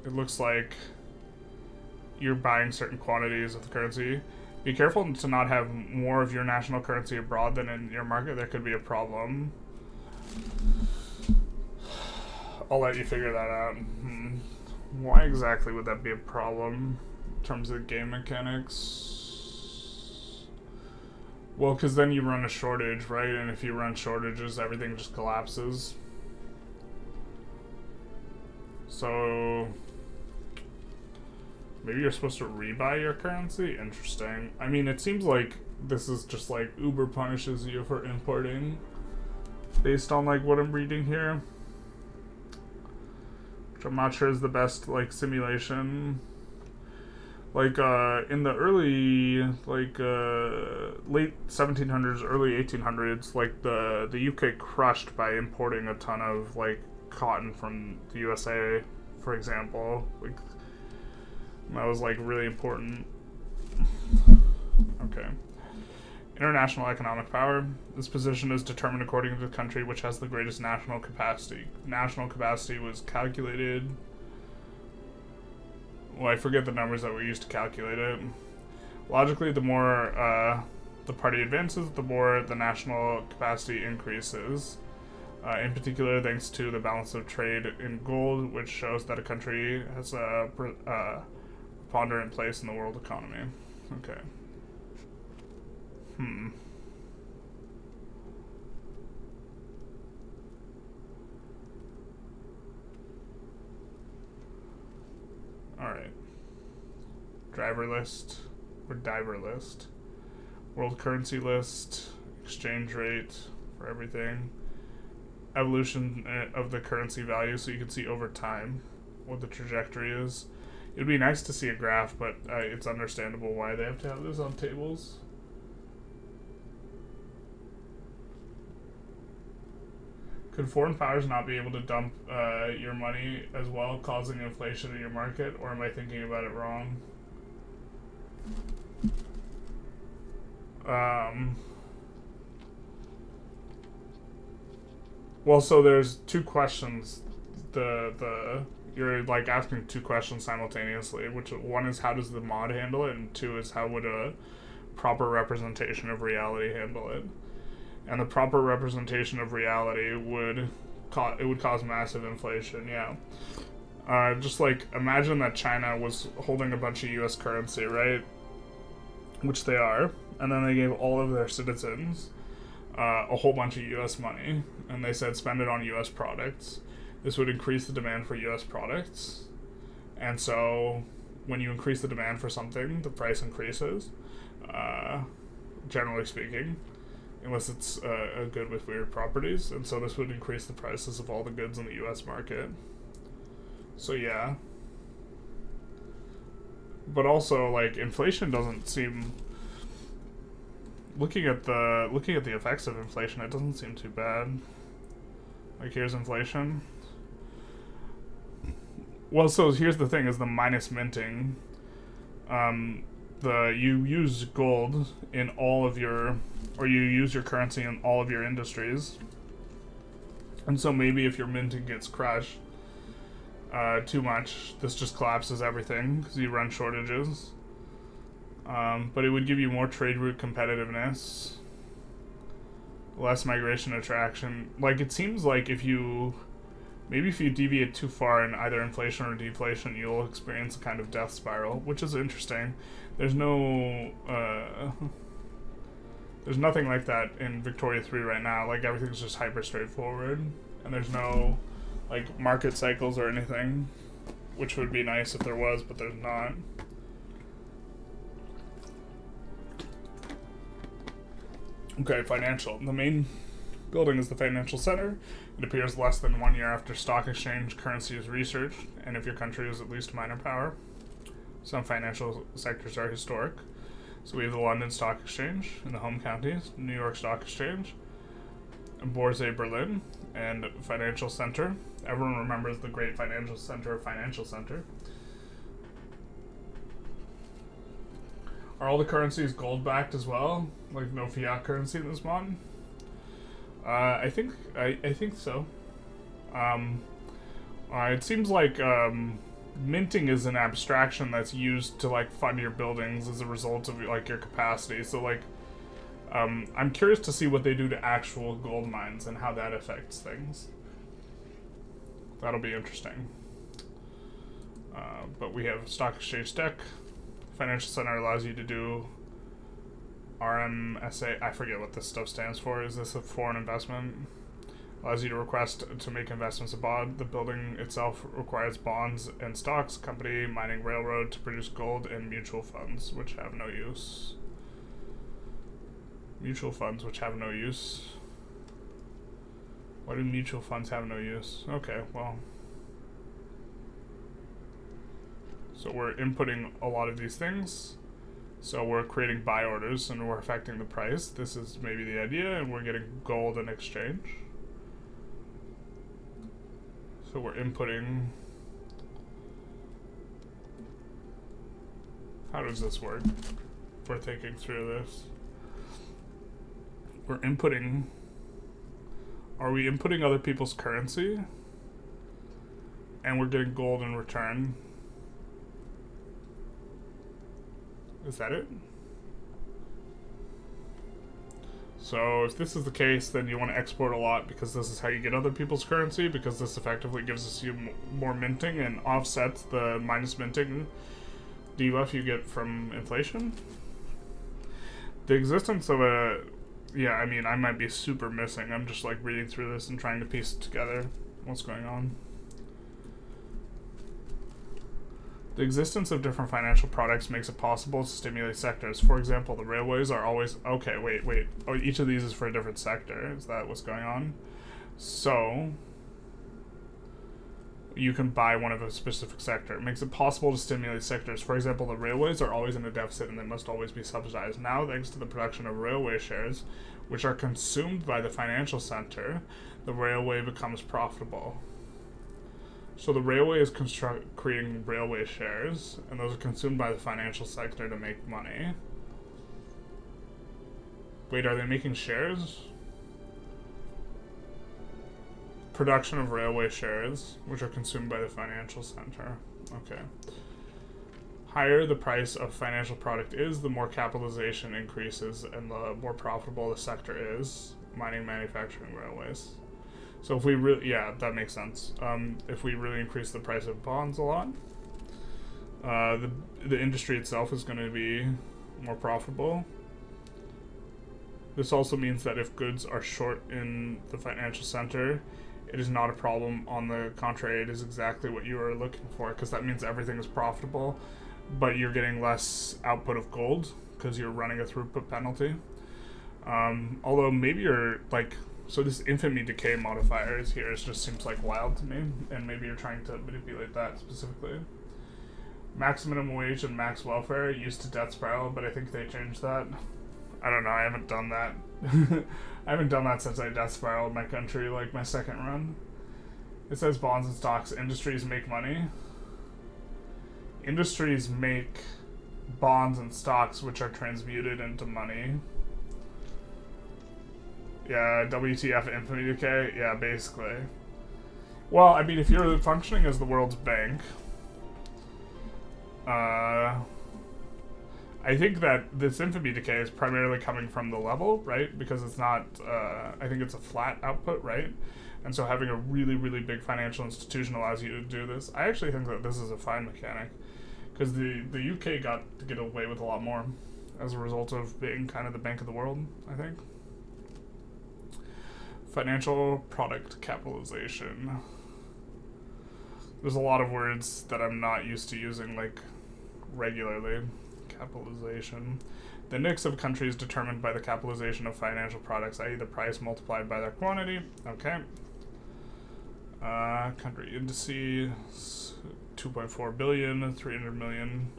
it looks like you're buying certain quantities of the currency. Be careful to not have more of your national currency abroad than in your market. There could be a problem. I'll let you figure that out. Why exactly would that be a problem in terms of game mechanics? Well, because then you run a shortage, right? And if you run shortages, everything just collapses. So maybe you're supposed to rebuy your currency? Interesting. I mean, it seems like this is just like Uber punishes you for importing based on like what I'm reading here. Which I'm not sure is the best like simulation. Like in the early like late 1700s, early 1800s, like the UK crushed by importing a ton of like cotton from the USA, for example. Like that was like really important. Okay. International economic power. This position is determined according to the country which has the greatest national capacity. National capacity was calculated. Well, I forget the numbers that were used to calculate it. Logically, the more the party advances, the more the national capacity increases. In particular, thanks to the balance of trade in gold, which shows that a country has a preponderant place in the world economy. Okay. Alright. Driver list or diver list. World currency list. Exchange rate for everything. Evolution of the currency value so you can see over time what the trajectory is. It'd be nice to see a graph, but it's understandable why they have to have this on tables. Could foreign powers not be able to dump your money as well, causing inflation in your market, or am I thinking about it wrong? Well, so there's two questions. You're like asking two questions simultaneously, which one is how does the mod handle it, and two is how would a proper representation of reality handle it. And the proper representation of reality would cause massive inflation, yeah. Just like imagine that China was holding a bunch of US currency, right? Which they are, and then they gave all of their citizens a whole bunch of US money, and they said spend it on US products. This would increase the demand for US products, and so when you increase the demand for something, the price increases, generally speaking, unless it's a good with weird properties, and so this would increase the prices of all the goods in the US market. So yeah. But also, like, inflation doesn't seem... Looking at the effects of inflation, it doesn't seem too bad. Like, here's inflation. Well, so here's the thing, is the minus minting. You use gold in all of your... Or you use your currency in all of your industries. And so maybe if your minting gets crushed, too much. This just collapses everything because you run shortages. But it would give you more trade route competitiveness, less migration attraction. Like, it seems like if you deviate too far in either inflation or deflation, you'll experience a kind of death spiral, which is interesting. There's nothing like that in Victoria 3 right now. Like, everything's just hyper straightforward, and there's no, like, market cycles or anything, which would be nice if there was, but there's not. Okay, financial. The main building is the financial center. It appears less than 1 year after stock exchange currency is researched, and if your country is at least a minor power. Some financial sectors are historic. So we have the London Stock Exchange in the home counties, New York Stock Exchange, Börse Berlin, and Financial Center. Everyone remembers the great Financial Center. Are all the currencies gold-backed as well? Like, no fiat currency in this mod? I think so. It seems like minting is an abstraction that's used to, like, fund your buildings as a result of, like, your capacity. So, like, I'm curious to see what they do to actual gold mines and how that affects things. That'll be interesting. But we have stock exchange deck. Financial Center allows you to do RMSA. I forget what this stuff stands for. Is this a foreign investment? Allows you to request to make investments abroad. The building itself requires bonds and stocks, company, mining, railroad to produce gold, and mutual funds, which have no use. Mutual funds, which have no use. Why do mutual funds have no use? Okay, well. So we're inputting a lot of these things. So we're creating buy orders and we're affecting the price. This is maybe the idea, and we're getting gold in exchange. So we're inputting. How does this work? If we're thinking through this. We're inputting. Are we inputting other people's currency? And we're getting gold in return. Is that it? So if this is the case, then you want to export a lot because this is how you get other people's currency, because this effectively gives us you more minting and offsets the minus minting debuff you get from inflation. The existence of a... Yeah, I mean, I might be super missing. I'm just like reading through this and trying to piece together what's going on. The existence of different financial products makes it possible to stimulate sectors. For example, the railways are always... Okay, wait. Oh, each of these is for a different sector. Is that what's going on? So, you can buy one of a specific sector. It makes it possible to stimulate sectors. For example, the railways are always in a deficit and they must always be subsidized. Now, thanks to the production of railway shares, which are consumed by the financial center, the railway becomes profitable. So the railway is creating railway shares, and those are consumed by the financial sector to make money. Wait, are they making shares? Production of railway shares, which are consumed by the financial center. Okay. Higher the price of financial product is, the more capitalization increases, and the more profitable the sector is. Mining, manufacturing, railways. So if we really, yeah, that makes sense. If we really increase the price of bonds a lot, the industry itself is going to be more profitable. This also means that if goods are short in the financial center, it is not a problem. On the contrary, it is exactly what you are looking for, because that means everything is profitable, but you're getting less output of gold because you're running a throughput penalty. Although maybe you're like... So this infamy decay modifier is here. It just seems like wild to me, and maybe you're trying to manipulate that specifically. Max minimum wage and max welfare used to death spiral, but I think they changed that. I don't know. I haven't done that. I haven't done that since I death spiraled my country, like my second run. It says bonds and stocks. Industries make money. Industries make bonds and stocks, which are transmuted into money. Yeah, WTF infamy decay? Yeah, basically. Well, I mean, if you're functioning as the world's bank, I think that this infamy decay is primarily coming from the level, right? Because it's not, I think it's a flat output, right? And so having a really, really big financial institution allows you to do this. I actually think that this is a fine mechanic, because the UK got to get away with a lot more as a result of being kind of the bank of the world, I think. Financial product capitalization. There's a lot of words that I'm not used to using, like, regularly. Capitalization. The index of countries determined by the capitalization of financial products, i.e. the price multiplied by their quantity. Okay. Country indices, 2.4 billion, 300 million.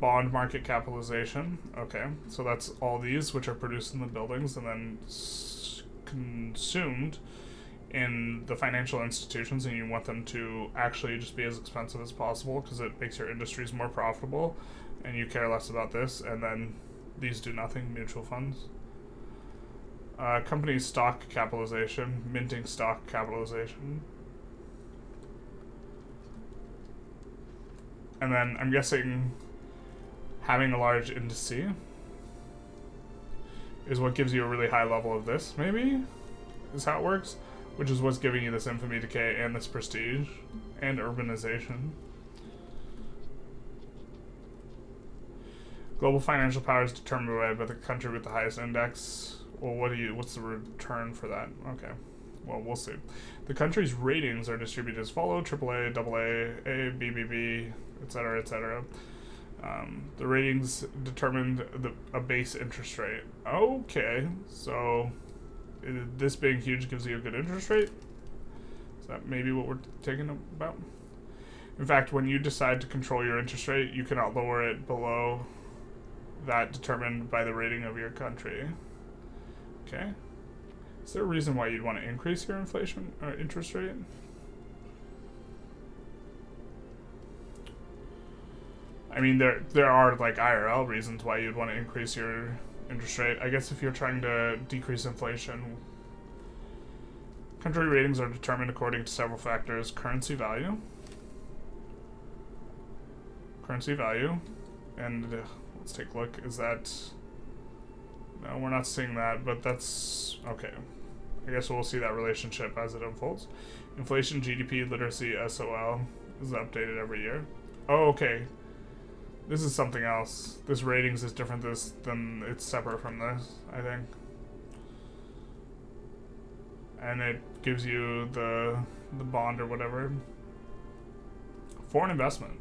Bond market capitalization. Okay, so that's all these, which are produced in the buildings and then consumed in the financial institutions, and you want them to actually just be as expensive as possible because it makes your industries more profitable, and you care less about this, and then these do nothing, mutual funds. Company stock capitalization, minting stock capitalization. And then I'm guessing having a large indice is what gives you a really high level of this, maybe? Is how it works? Which is what's giving you this infamy decay and this prestige and urbanization. Global financial power is determined by the country with the highest index. Well, what's the return for that? Okay. Well, we'll see. The country's ratings are distributed as follow: AAA, AA, A, BBB, etc., etc. The ratings determined a base interest rate. Okay, so this being huge gives you a good interest rate? Is that maybe what we're taking about? In fact, when you decide to control your interest rate, you cannot lower it below that determined by the rating of your country. Okay. Is there a reason why you'd want to increase your inflation or interest rate? I mean, there are like IRL reasons why you'd want to increase your interest rate. I guess if you're trying to decrease inflation, country ratings are determined according to several factors: currency value, and let's take a look. Is that? No, we're not seeing that, but that's okay. I guess we'll see that relationship as it unfolds. Inflation, GDP, literacy, SOL is updated every year. Oh, okay. This is something else. This ratings is different than it's separate from this, I think. And it gives you the bond or whatever. Foreign investment.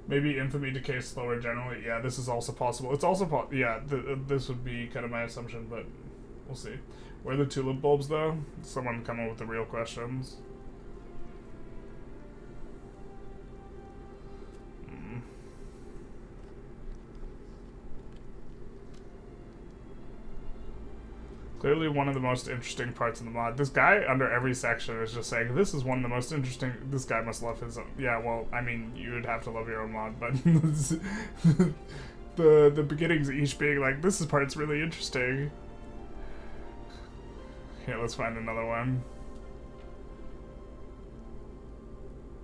Maybe infamy decays slower generally. Yeah, this is also possible. It's also this would be kind of my assumption, but we'll see. Where are the tulip bulbs though? Someone come up with the real questions. Clearly one of the most interesting parts of the mod. This guy under every section is just saying, this is one of the most interesting... This guy must love his own... Yeah, well, I mean, you would have to love your own mod, but... the beginnings each being like, this part's really interesting. Here, let's find another one.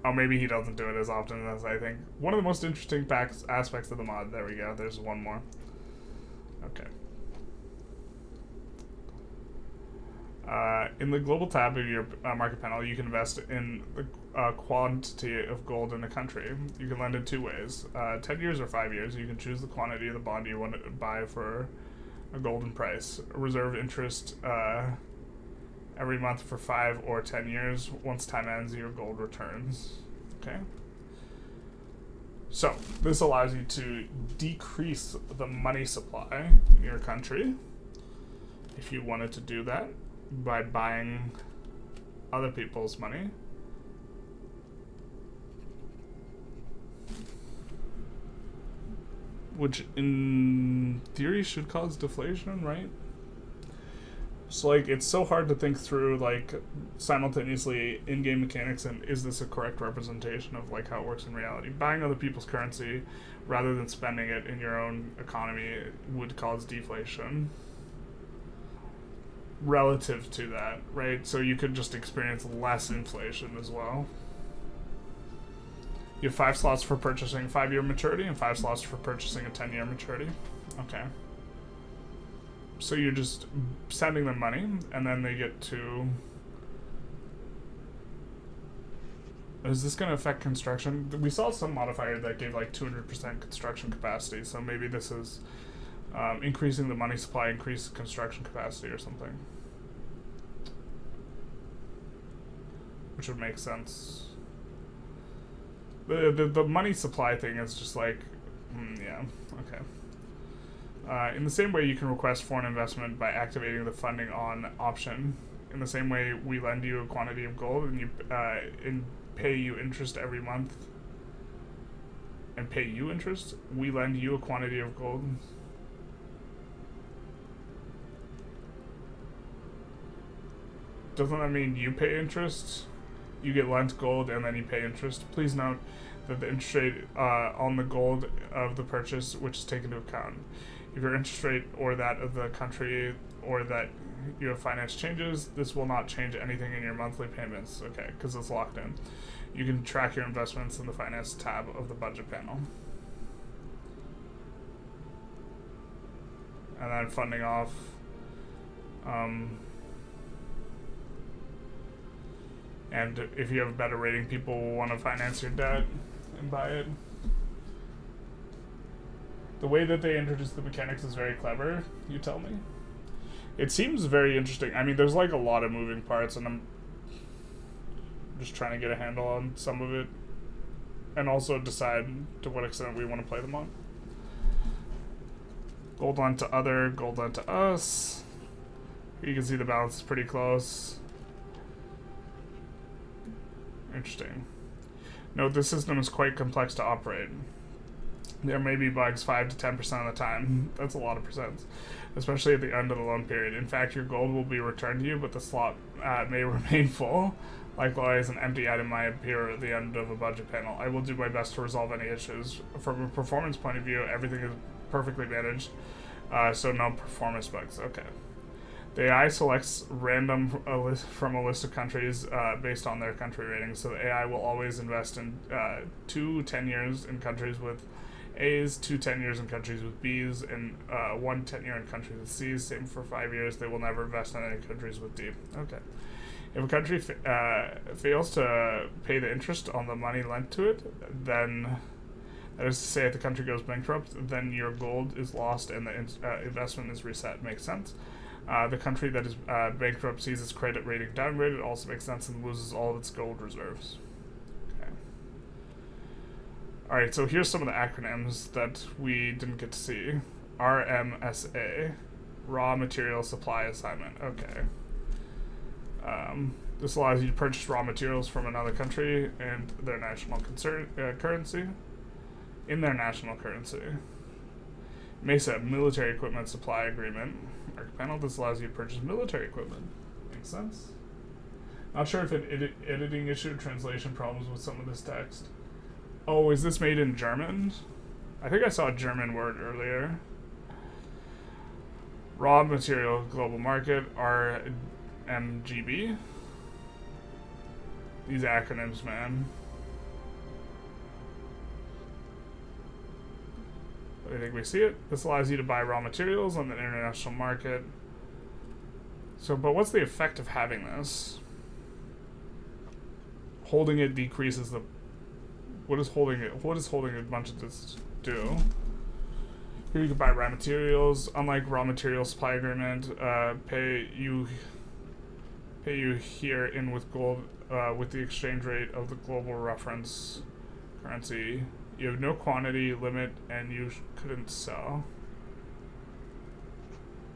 Oh, maybe he doesn't do it as often as I think. One of the most interesting aspects of the mod. There we go, there's one more. Okay. In the global tab of your market panel, you can invest in the quantity of gold in a country. You can lend in two ways, 10 years or 5 years. You can choose the quantity of the bond you want to buy for a golden price. Reserve interest every month for 5 or 10 years. Once time ends, your gold returns. Okay. So, this allows you to decrease the money supply in your country, if you wanted to do that, by buying other people's money. Which, in theory, should cause deflation, right? So, like, it's so hard to think through, like, simultaneously in-game mechanics and is this a correct representation of, like, how it works in reality. Buying other people's currency rather than spending it in your own economy would cause deflation. relative to that, right? So you could just experience less inflation as well. You have 5 slots for purchasing 5-year maturity and 5 slots for purchasing a 10-year maturity. Okay. So you're just sending them money, and then they get to... Is this going to affect construction? We saw some modifier that gave like 200% construction capacity, so maybe this is increasing the money supply, increase construction capacity or something. Which would make sense. The money supply thing is just like, yeah, okay. In the same way you can request foreign investment by activating the funding on option. In the same way we lend you a quantity of gold and you pay you interest every month. And pay you interest? We lend you a quantity of gold. Doesn't that mean you pay interest? You get lent gold and then you pay interest. Please note that the interest rate on the gold of the purchase, which is taken into account. If your interest rate or that of the country or that you have finance changes, this will not change anything in your monthly payments. Okay, because it's locked in. You can track your investments in the finance tab of the budget panel. And then funding off. And if you have a better rating, people will want to finance your debt and buy it. The way that they introduce the mechanics is very clever, you tell me. It seems very interesting. I mean, there's like a lot of moving parts, and I'm just trying to get a handle on some of it. And also decide to what extent we want to play them on. Gold lent to other, gold lent to us. You can see the balance is pretty close. Interesting. Note this system is quite complex to operate. There may be bugs 5 to 10% of the time. That's a lot of percents, especially at the end of the loan period. In fact, your gold will be returned to you, but the slot may remain full. Likewise, an empty item might appear at the end of a budget panel. I will do my best to resolve any issues. From a performance point of view, everything is perfectly managed, so no performance bugs. Okay. The AI selects random from a list of countries based on their country ratings. So the AI will always invest in 2 10 years in countries with A's, 2 10 years in countries with B's, and 1 10 year in countries with C's. Same for 5 years. They will never invest in any countries with D. Okay. If a country fails to pay the interest on the money lent to it, then, that is to say, if the country goes bankrupt, then your gold is lost and the investment is reset. Makes sense. The country that is bankrupt sees its credit rating downgraded, also makes sense, and loses all of its gold reserves. Okay. Alright, so here's some of the acronyms that we didn't get to see. RMSA, Raw Material Supply Assignment. Okay. This allows you to purchase raw materials from another country and their national currency. In their national currency. MESA, Military Equipment Supply Agreement. Panel, this allows you to purchase military equipment. Makes sense. Not sure if an editing issue or translation problems with some of this text. Oh, is this made in German? I think I saw a German word earlier. Raw Material Global Market, RMGB. These acronyms, man. I think we see it. This allows you to buy raw materials on the international market. So, but what's the effect of having this? Holding it decreases the... What does holding a bunch of this do? Here you can buy raw materials. Unlike raw material supply agreement, pay you here in with gold with the exchange rate of the global reference currency. You have no quantity limit, and you couldn't sell.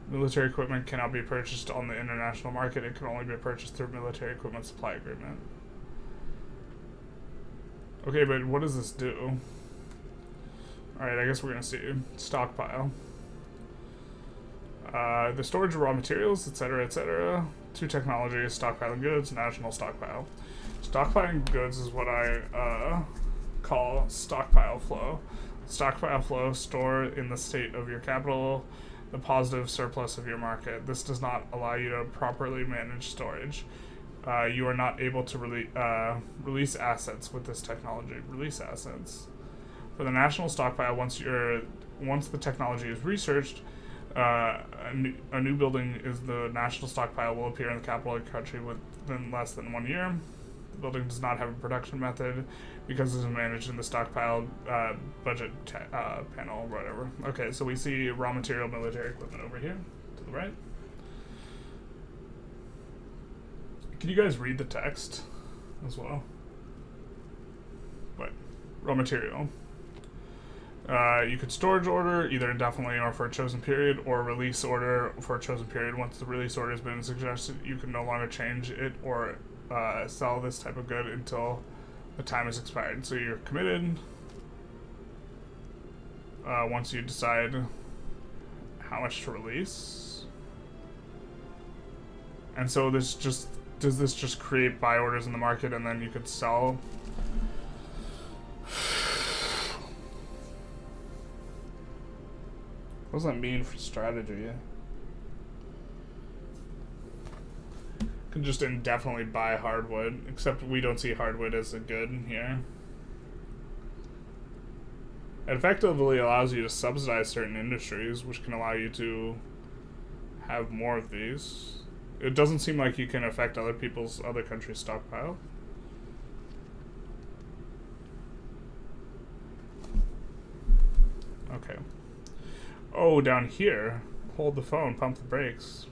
Military equipment cannot be purchased on the international market. It can only be purchased through military equipment supply agreement. Okay, but what does this do? Alright, I guess we're going to see. Stockpile. The storage of raw materials, etc., etc. 2 technologies, stockpiling goods, national stockpile. Stockpiling goods is what I... call stockpile flow. Stockpile flow, store in the state of your capital the positive surplus of your market. This does not allow you to properly manage storage. You are not able to release assets with this technology. Release assets. For the national stockpile, once the technology is researched, a new building is the national stockpile will appear in the capital of the country within less than 1 year. The building does not have a production method because it is managed in the stockpile budget panel or whatever. Okay, so we see raw material military equipment over here to the right. Can you guys read the text as well? What? Raw material. You could storage order either indefinitely or for a chosen period, or release order for a chosen period. Once the release order has been suggested, you can no longer change it or sell this type of good until the time is expired. So you're committed once you decide how much to release. And so does this just create buy orders in the market and then you could sell? What does that mean for strategy? Can just indefinitely buy hardwood, except we don't see hardwood as a good here. It effectively allows you to subsidize certain industries, which can allow you to have more of these. It doesn't seem like you can affect other countries' stockpile. Okay. Oh, down here. Hold the phone, pump the brakes.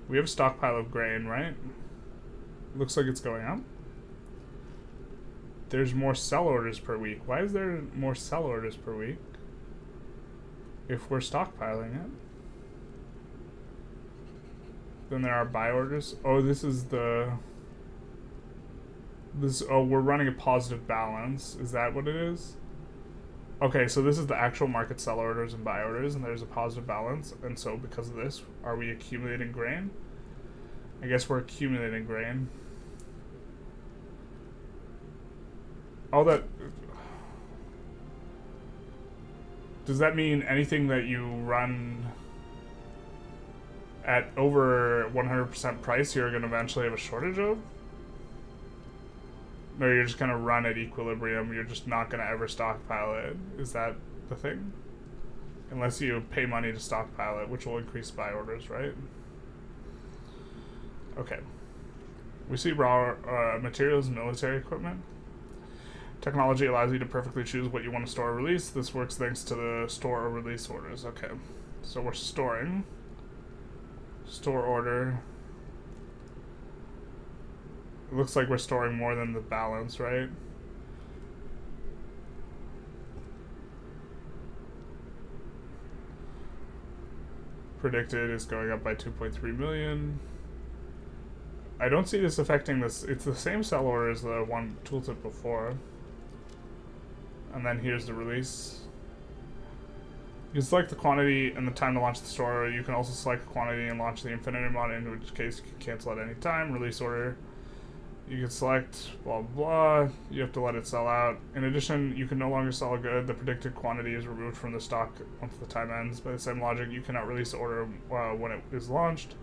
We have a stockpile of grain, right? Looks like it's going up. There's more sell orders per week. Why is there more sell orders per week if we're stockpiling it? Then there are buy orders. Oh, we're running a positive balance. Is that what it is? Okay, so this is the actual market sell orders and buy orders, and there's a positive balance. And so because of this, are we accumulating grain? I guess we're accumulating grain. All that... Does that mean anything that you run at over 100% price, you're going to eventually have a shortage of? No, you're just going to run at equilibrium. You're just not going to ever stockpile it. Is that the thing? Unless you pay money to stockpile it, which will increase buy orders, right? Okay. We see raw materials and military equipment. Technology allows you to perfectly choose what you want to store or release. This works thanks to the store or release orders. Okay. So we're storing. Store order. It looks like we're storing more than the balance, right? Predicted is going up by 2.3 million. I don't see this affecting this. It's the same sell order as the one tooltip before. And then here's the release. You can select the quantity and the time to launch the store. You can also select the quantity and launch the infinity mod, in which case you can cancel at any time. Release order. You can select blah blah. You have to let it sell out. In addition, you can no longer sell a good. The predicted quantity is removed from the stock once the time ends. By the same logic, you cannot release the order when it is launched.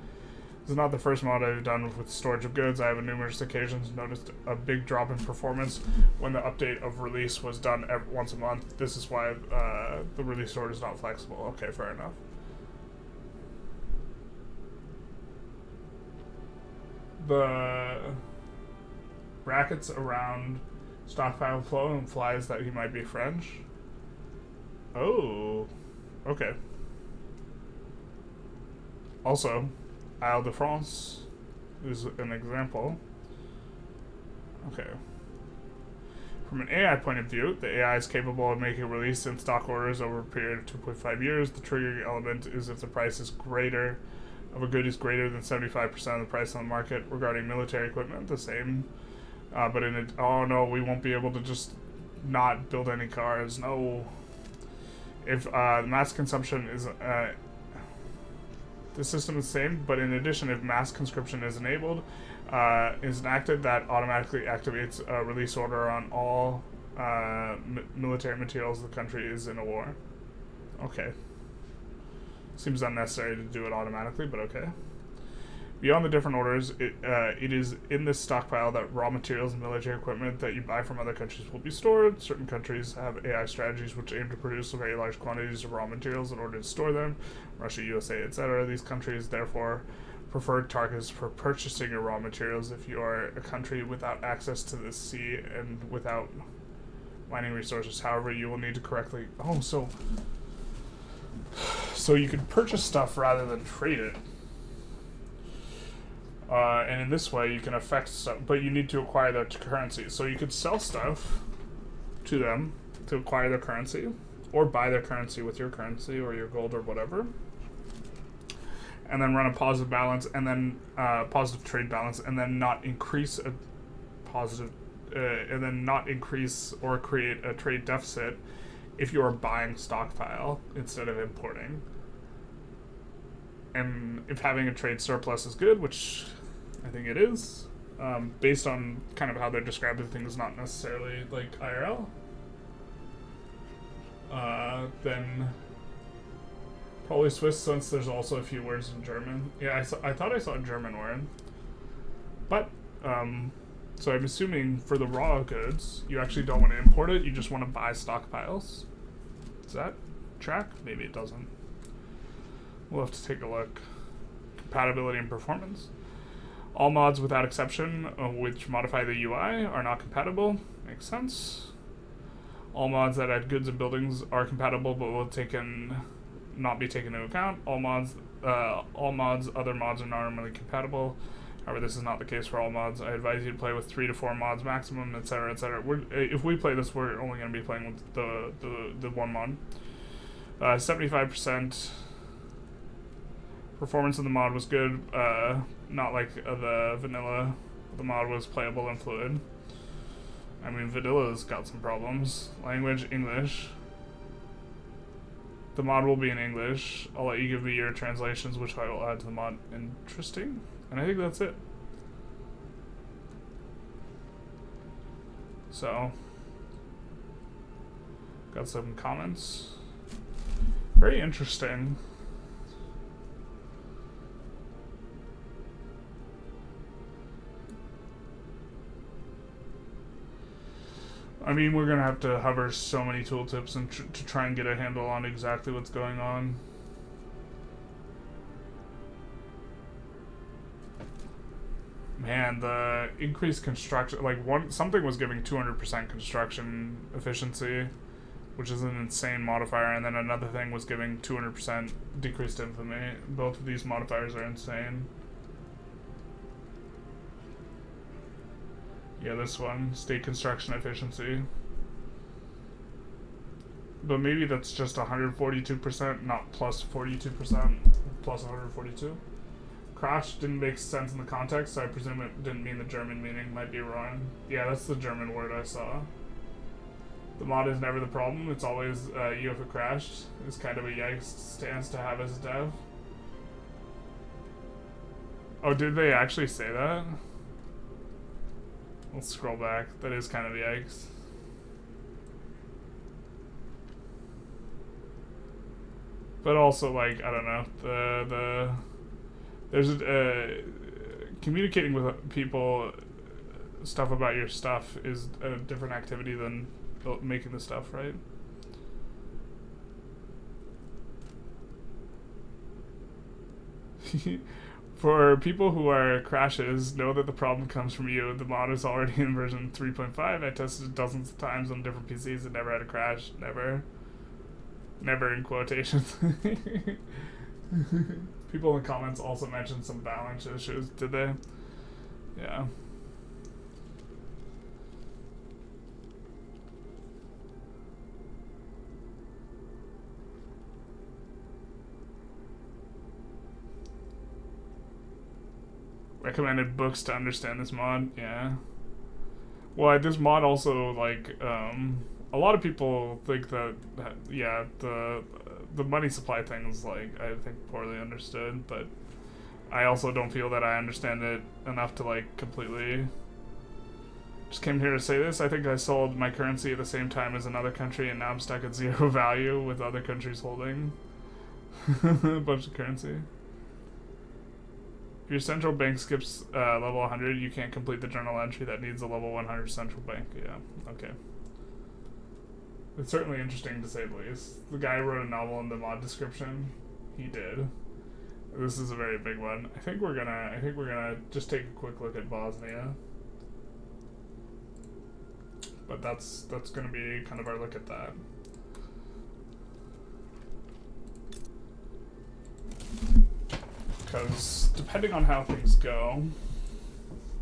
This is not the first mod I've done with storage of goods. I have on numerous occasions noticed a big drop in performance when the update of release was done once a month. This is why the release order is not flexible. Okay, fair enough. The brackets around stockpile flow implies that he might be French. Oh, okay. Also, Isle de France is an example. Okay. From an AI point of view, the AI is capable of making a release in stock orders over a period of 2.5 years. The triggering element is if the price is greater of a good is greater than 75% of the price on the market. Regarding military equipment, the same. But oh no, we won't be able to just not build any cars. No. If mass consumption is the system is the same, but in addition, if mass conscription is enabled, is enacted, that automatically activates a release order on all military materials the country is in a war. Okay. Seems unnecessary to do it automatically, but okay. Beyond the different orders, it is in this stockpile that raw materials and military equipment that you buy from other countries will be stored. Certain countries have AI strategies which aim to produce very large quantities of raw materials in order to store them. Russia, USA, etc. These countries, therefore, preferred targets for purchasing your raw materials. If you are a country without access to the sea and without mining resources, however, you will need to correctly... Oh, so you can purchase stuff rather than trade it. And in this way, you can affect stuff, but you need to acquire their currency. So you could sell stuff to them to acquire their currency, or buy their currency with your currency or your gold or whatever, and then run a positive balance, and then positive trade balance, and then not increase a positive, and then not increase or create a trade deficit if you are buying stockpile instead of importing. And if having a trade surplus is good, which I think it is, based on kind of how they're describing things, not necessarily like IRL, then probably Swiss, since there's also a few words in German. Yeah, I thought I saw a German word. But, so I'm assuming for the raw goods, you actually don't want to import it, you just want to buy stockpiles. Does that track? Maybe it doesn't. We'll have to take a look. Compatibility and performance. All mods without exception, which modify the UI, are not compatible. Makes sense. All mods that add goods and buildings are compatible, but will not be taken into account. All mods, other mods are normally compatible. However, this is not the case for all mods. I advise you to play with 3 to 4 mods maximum, etc., etc. If we play this, we're only going to be playing with the one mod. 75%. Performance of the mod was good, not like the vanilla. The mod was playable and fluid. I mean, vanilla's got some problems. Language, English. The mod will be in English. I'll let you give me your translations, which I will add to the mod. Interesting. And I think that's it. So, got some comments. Very interesting. I mean, we're gonna have to hover so many tooltips and to try and get a handle on exactly what's going on. Man, the increased construction, like something was giving 200% construction efficiency, which is an insane modifier, and then another thing was giving 200% decreased infamy. Both of these modifiers are insane. Yeah, this one, state construction efficiency. But maybe that's just 142%, not plus 42%, plus 142. Crash didn't make sense in the context, so I presume it didn't mean the German meaning. Might be wrong. Yeah, that's the German word I saw. The mod is never the problem, it's always you if it crashed. It's kind of a yikes stance to have as a dev. Oh, did they actually say that? Let's scroll back. That is kind of yikes. But also, like, I don't know, there's communicating with people stuff about your stuff is a different activity than making the stuff, right? For people who are crashes, know that the problem comes from you. The mod is already in version 3.5. I tested it dozens of times on different PCs and never had a crash. Never. Never in quotations. People in the comments also mentioned some balance issues, did they? Yeah. Recommended books to understand this mod. Yeah. Well, this mod also, like, a lot of people think that yeah, the money supply thing is, like, I think poorly understood, but I also don't feel that I understand it enough to, like, completely. Just came here to say this. I think I sold my currency at the same time as another country, and now I'm stuck at 0 value with other countries holding. A bunch of currency. If your central bank skips level 100, you can't complete the journal entry that needs a level 100 central bank. Yeah, okay. It's certainly interesting to say the least. The guy wrote a novel in the mod description. He did. This is a very big one. I think we're gonna just take a quick look at Bosnia. But that's gonna be kind of our look at that. Because depending on how things go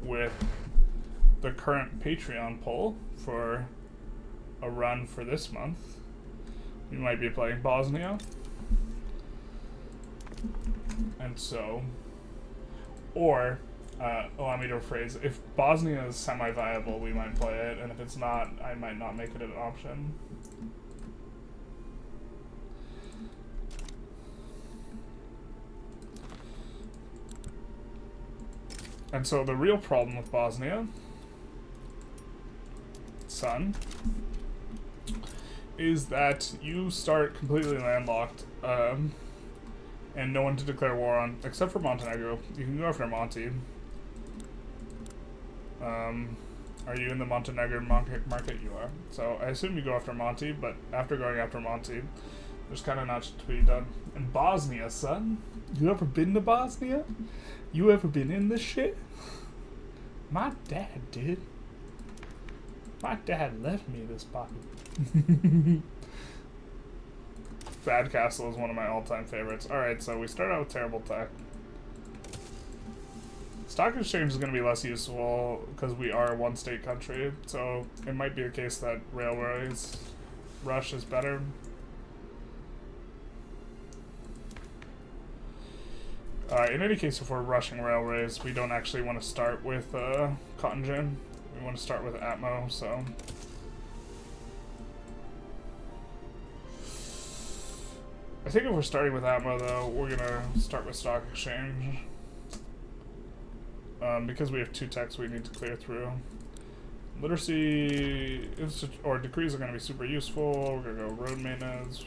with the current Patreon poll for a run for this month, we might be playing Bosnia. And so, or, allow me to rephrase, if Bosnia is semi-viable, we might play it, and if it's not, I might not make it an option. And so the real problem with Bosnia, son, is that you start completely landlocked, and no one to declare war on, except for Montenegro. You can go after Monty. Are you in the Montenegro market? You are. So I assume you go after Monty, but after going after Monty, there's kind of not to be done. In Bosnia, son, you ever been to Bosnia? You ever been in this shit? My dad did. My dad left me this pocket. Bad Castle is one of my all-time favorites. Alright, so we start out with terrible tech. Stock exchange is going to be less useful because we are a one-state country, so it might be the case that railways rush is better. In any case, if we're rushing railways, we don't actually want to start with cotton gin. We want to start with Atmo, so... I think if we're starting with Atmo, though, we're going to start with stock exchange. Because we have two techs we need to clear through. Literacy or decrees are going to be super useful. We're going to go road maintenance.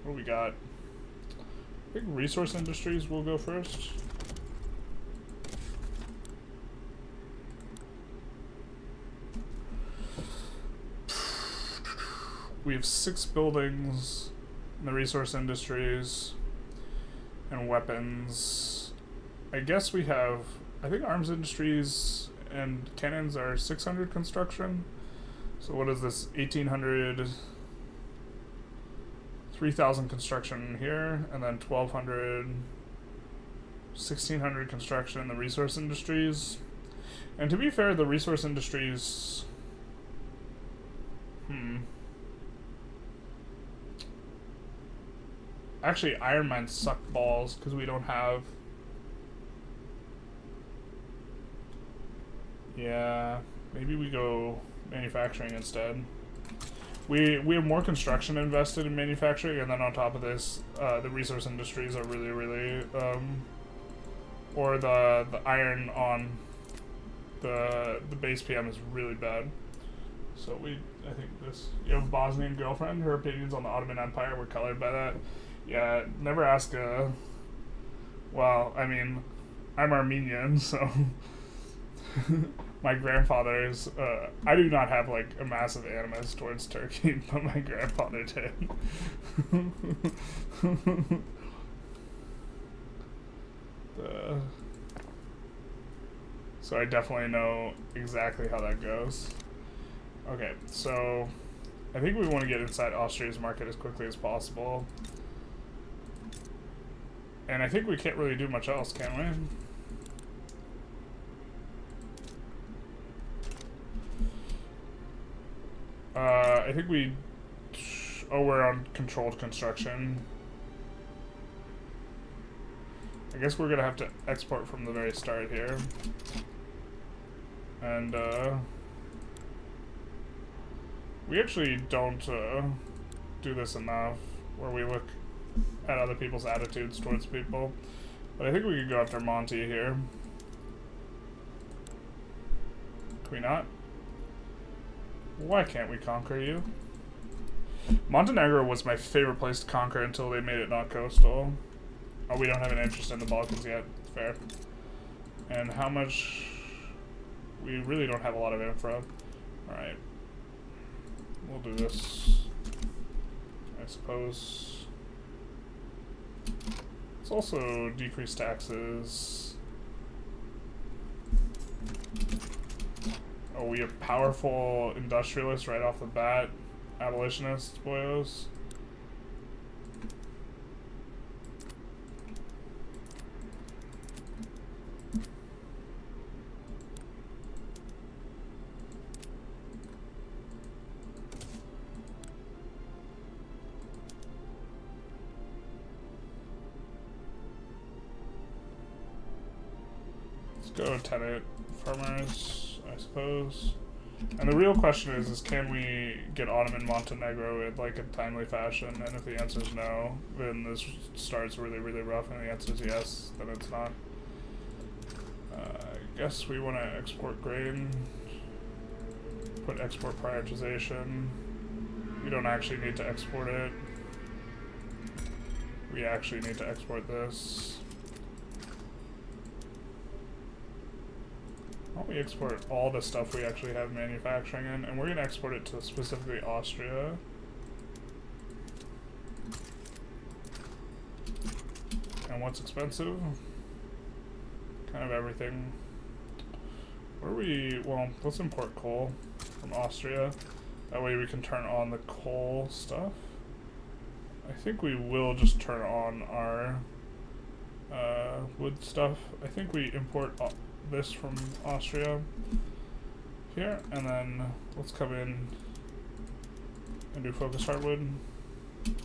What do we got? I think resource industries will go first. We have 6 buildings in the resource industries and weapons. I guess we have, I think arms industries and cannons are 600 construction. So what is this? 1800, 3000 construction here, and then 1200, 1600 construction in the resource industries. And to be fair, the resource industries, actually, iron mines suck balls because we don't have... Yeah, maybe we go manufacturing instead. We have more construction invested in manufacturing, and then on top of this, the resource industries are really, or the iron on the base PM is really bad. So I think this, you have a Bosnian girlfriend, her opinions on the Ottoman Empire were colored by that. Yeah, never ask well, I mean, I'm Armenian, so my grandfather's, I do not have, like, a massive animus towards Turkey, but my grandfather did. So I definitely know exactly how that goes. Okay, so I think we want to get inside Austria's market as quickly as possible. And I think we can't really do much else, can we? I think we... Oh, we're on controlled construction. I guess we're gonna have to export from the very start here. And, we actually don't, do this enough, where we look at other people's attitudes towards people. But I think we could go after Monty here. Can we not? Why can't we conquer you? Montenegro was my favorite place to conquer until they made it not coastal. Oh, we don't have an interest in the Balkans yet. Fair. And how much... We really don't have a lot of infra. Alright. We'll do this. I suppose. Let's also decrease taxes. Oh, we have powerful industrialists right off the bat. Abolitionists, boyos. Let's go tenant farmers, I suppose. And the real question is can we get Ottoman Montenegro in like a timely fashion? And if the answer is no, then this starts really, really rough. And the answer is yes, then it's not. I guess we want to export grain. Put export prioritization. We don't actually need to export it. We actually need to export this. Why don't we export all the stuff we actually have manufacturing in, and we're going to export it to specifically Austria. And what's expensive? Kind of everything. Where are we? Well, let's import coal from Austria. That way we can turn on the coal stuff. I think we will just turn on our wood stuff. I think we import this from Austria here, and then let's come in and do focus hardwood, which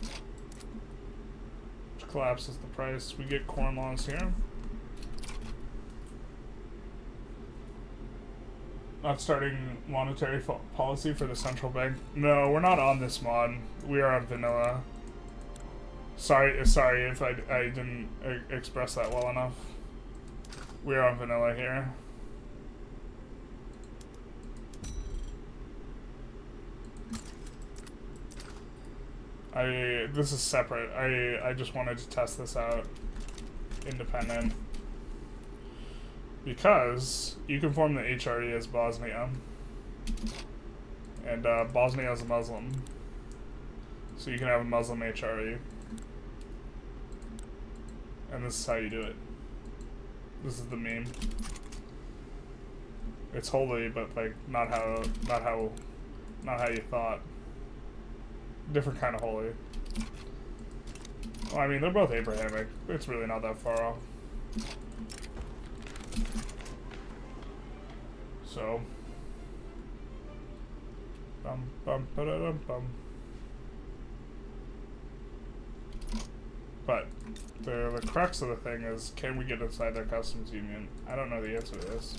collapses the price. We get corn laws here. Not starting monetary policy for the central bank. No, we're not on this mod. We are on vanilla. Sorry if I didn't express that well enough. We're on vanilla here. This is separate. I just wanted to test this out. Independent. Because you can form the HRE as Bosnia. And Bosnia is a Muslim. So you can have a Muslim HRE. And this is how you do it. This is the meme. It's holy, but like not how you thought. Different kind of holy. Well, I mean, they're both Abrahamic. It's really not that far off. So, bum bum ba da dum bum. But the crux of the thing is, can we get inside their customs union? I don't know the answer to this.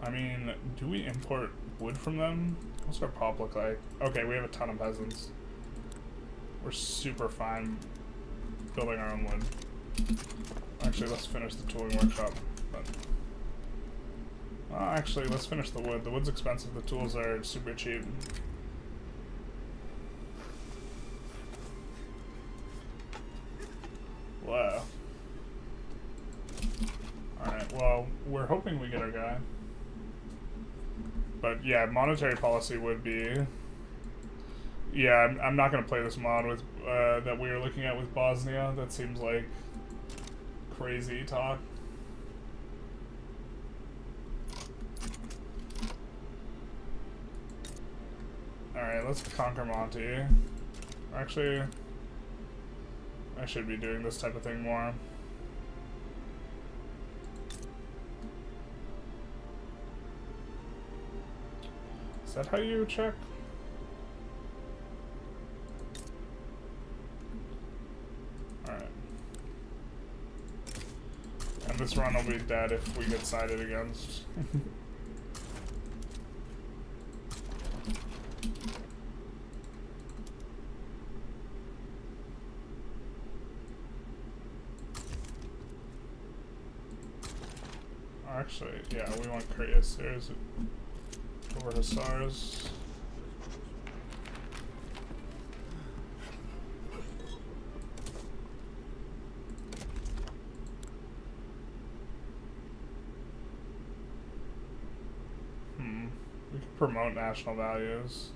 I mean, do we import wood from them? What's our pop look like? Okay, we have a ton of peasants. We're super fine building our own wood. Actually, let's finish the tooling workshop. But actually, let's finish the wood. The wood's expensive. The tools are super cheap. Wow. Alright, well, we're hoping we get our guy. But yeah, monetary policy would be... Yeah, I'm not going to play this mod with that we were looking at with Bosnia. That seems like crazy talk. Alright, let's conquer Monty. Actually, I should be doing this type of thing more. Is that how you check? Alright. And this run will be dead if we get sided against. Actually, yeah, we want cuirassiers over hussars. We can promote national values.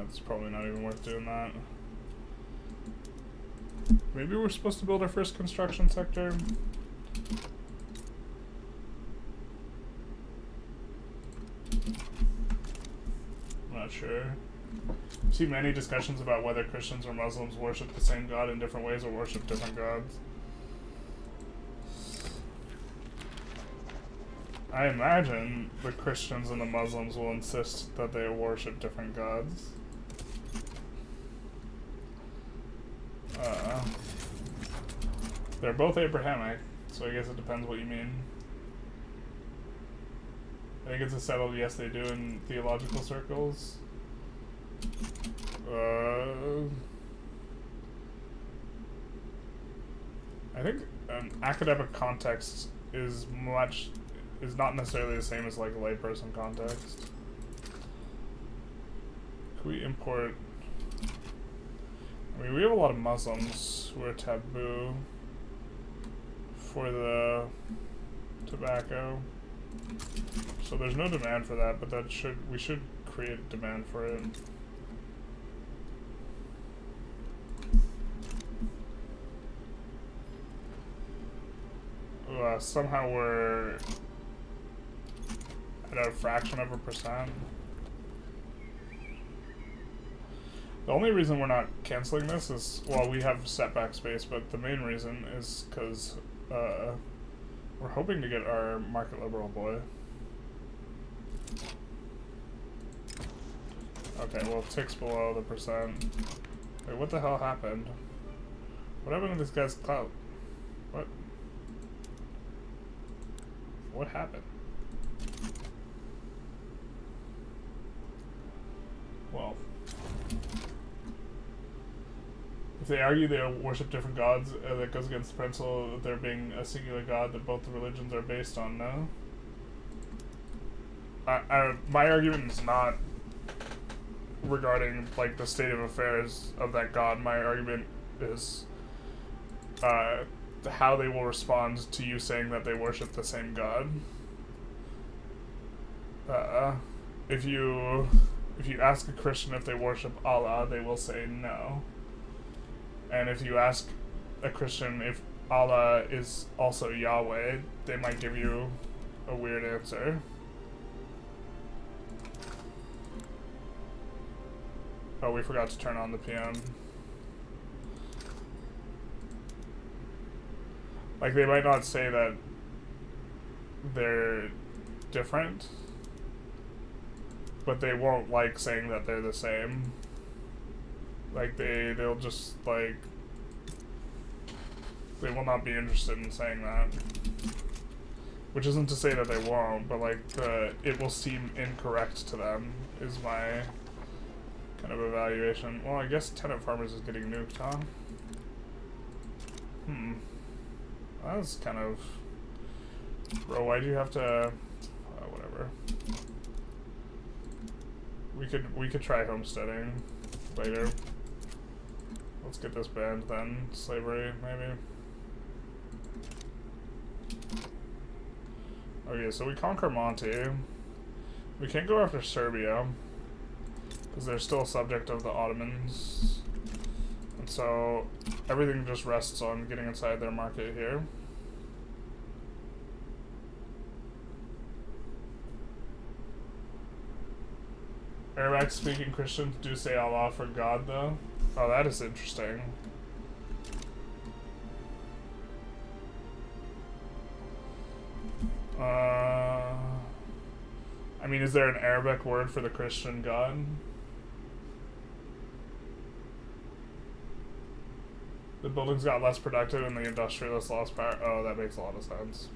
It's probably not even worth doing that. Maybe we're supposed to build our first construction sector. I'm not sure. I see many discussions about whether Christians or Muslims worship the same God in different ways or worship different gods. I imagine the Christians and the Muslims will insist that they worship different gods. They're both Abrahamic, so I guess it depends what you mean. I think it's a settled yes they do in theological circles. I think an academic context is not necessarily the same as like a layperson context. Can we import? I mean, we have a lot of Muslims who are taboo for the tobacco, so there's no demand for that. But we should create demand for it. Somehow we're at a fraction of a percent. The only reason we're not canceling this is, well, we have setback space, but the main reason is because we're hoping to get our market liberal boy. Okay, well, it ticks below the percent. Wait, what the hell happened? What happened to this guy's clout? What? What happened? Well, if they argue they worship different gods, that goes against the principle of there being a singular god that both the religions are based on, no? My argument is not regarding, like, the state of affairs of that god. My argument is how they will respond to you saying that they worship the same god. If you ask a Christian if they worship Allah, they will say no. And if you ask a Christian if Allah is also Yahweh, they might give you a weird answer. Oh, we forgot to turn on the PM. Like, they might not say that they're different, but they won't like saying that they're the same. Like, they'll just, like, they will not be interested in saying that. Which isn't to say that they won't, but, like, it will seem incorrect to them, is my kind of evaluation. Well, I guess Tenant Farmers is getting nuked, huh? That was kind of... Bro, why do you have to... whatever. We could try homesteading later. Let's get this banned then. Slavery, maybe. Okay, so we conquer Monty. We can't go after Serbia, because they're still a subject of the Ottomans. And so everything just rests on getting inside their market here. Arabic-speaking Christians do say Allah for God, though. Oh, that is interesting. I mean, is there an Arabic word for the Christian God? The buildings got less productive and the industrialists lost power. Oh, that makes a lot of sense.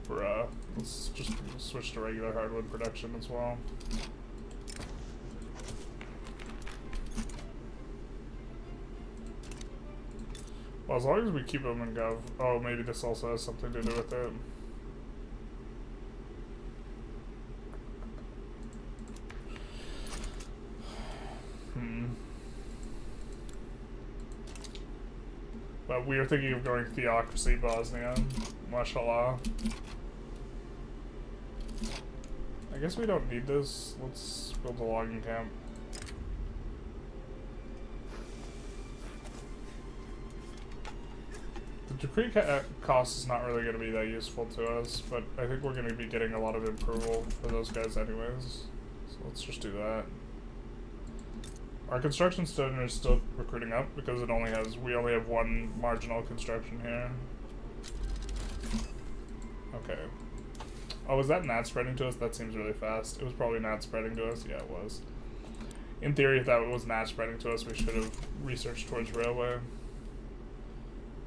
Bruh. Let's just switch to regular hardwood production as well. Well, as long as we keep them in gov. Oh, maybe this also has something to do with it. But we are thinking of going theocracy Bosnia. Mashallah. I guess we don't need this. Let's build a logging camp. The decree cost is not really going to be that useful to us, but I think we're going to be getting a lot of approval for those guys anyways. So let's just do that. Our construction student is still recruiting up because we only have one marginal construction here. Okay. Oh, was that not spreading to us? That seems really fast. It was probably not spreading to us. Yeah, it was. In theory, if that was not spreading to us, we should have researched towards railway.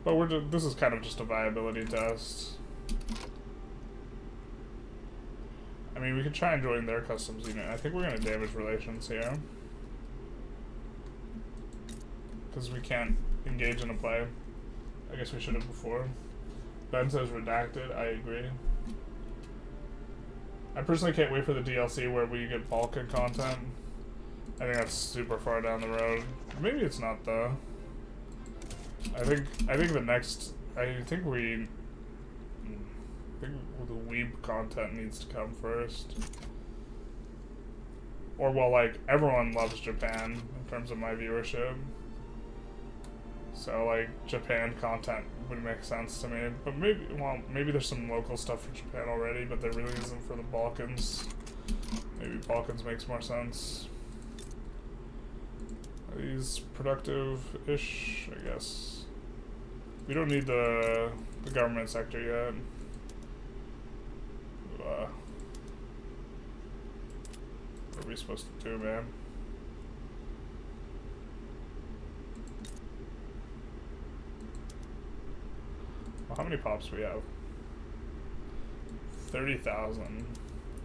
But this is kind of just a viability test. I mean, we could try and join their customs unit. I think we're going to damage relations here. Because we can't engage in a play. I guess we should have before. Ben says redacted. I agree. I personally can't wait for the DLC where we get Balkan content. I think that's super far down the road. Maybe it's not though. I think the next. I think the weeb content needs to come first. Or well, like everyone loves Japan in terms of my viewership. So like Japan content would make sense to me, but maybe there's some local stuff for Japan already, but there really isn't for the Balkans. Maybe Balkans makes more sense. Are these productive-ish? I guess. We don't need the government sector yet. What are we supposed to do, man? How many pops we have? 30,000.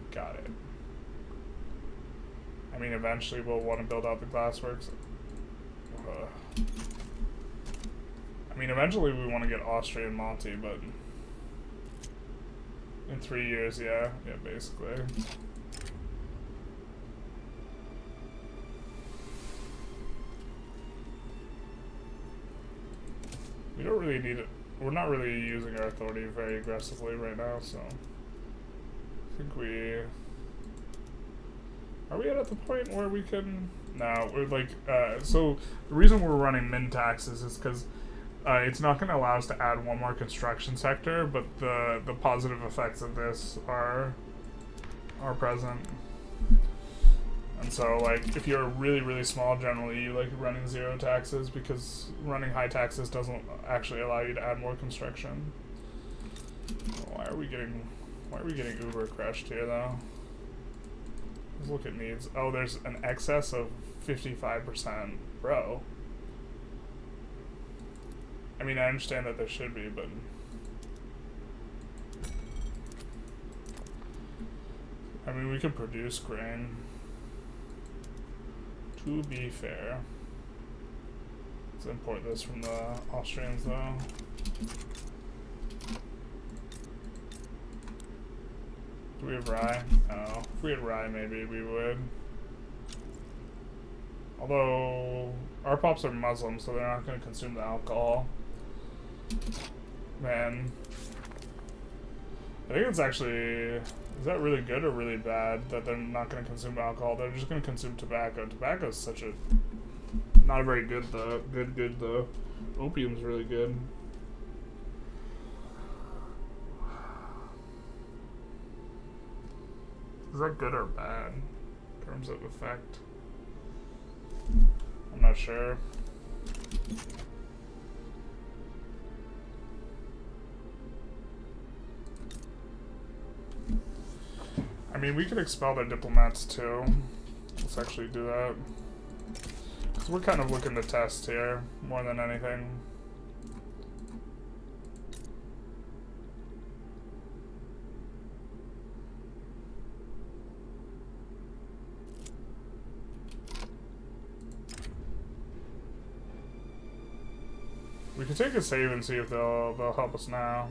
Got it. I mean, eventually we'll want to build out the glassworks. I mean, eventually we want to get Austrian Monty, but in 3 years, yeah, basically. We don't really need it. We're not really using our authority very aggressively right now, so I think we... Are we at the point where we can... No, we're like... so the reason we're running min taxes is because it's not going to allow us to add one more construction sector, but the positive effects of this are present. And so, like, if you're really, really small, generally you like running zero taxes because running high taxes doesn't actually allow you to add more construction. Why are we getting uber crushed here, though? Let's look at needs. Oh, there's an excess of 55%. Bro. I mean, I understand that there should be, but... I mean, we could produce grain. To be fair. Let's import this from the Austrians, though. Do we have rye? Oh, if we had rye, maybe we would. Although, our pops are Muslim, so they're not going to consume the alcohol. Man. I think it's actually... Is that really good or really bad that they're not going to consume alcohol? They're just going to consume tobacco. Tobacco is such a... Not a very good, though. Good, though. Opium's really good. Is that good or bad in terms of effect? I'm not sure. I mean, we could expel their diplomats too. Let's actually do that. Because we're kind of looking to test here, more than anything. We can take a save and see if they'll help us now.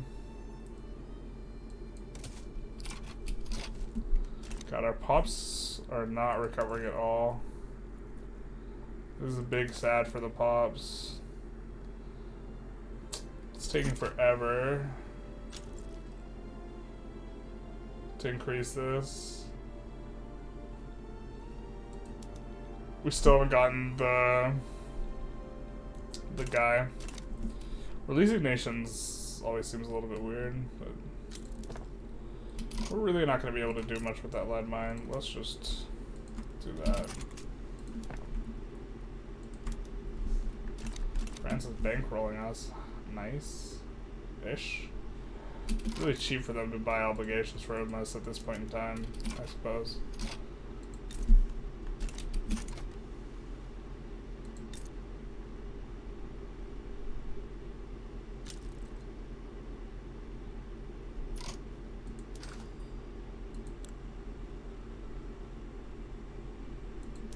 God, our pops are not recovering at all. This is a big sad for the pops. It's taking forever to increase this. We still haven't gotten the guy. Releasing nations always seems a little bit weird, but we're really not going to be able to do much with that lead mine. Let's just do that. France is bankrolling us. Nice-ish. Really cheap for them to buy obligations from us at this point in time, I suppose.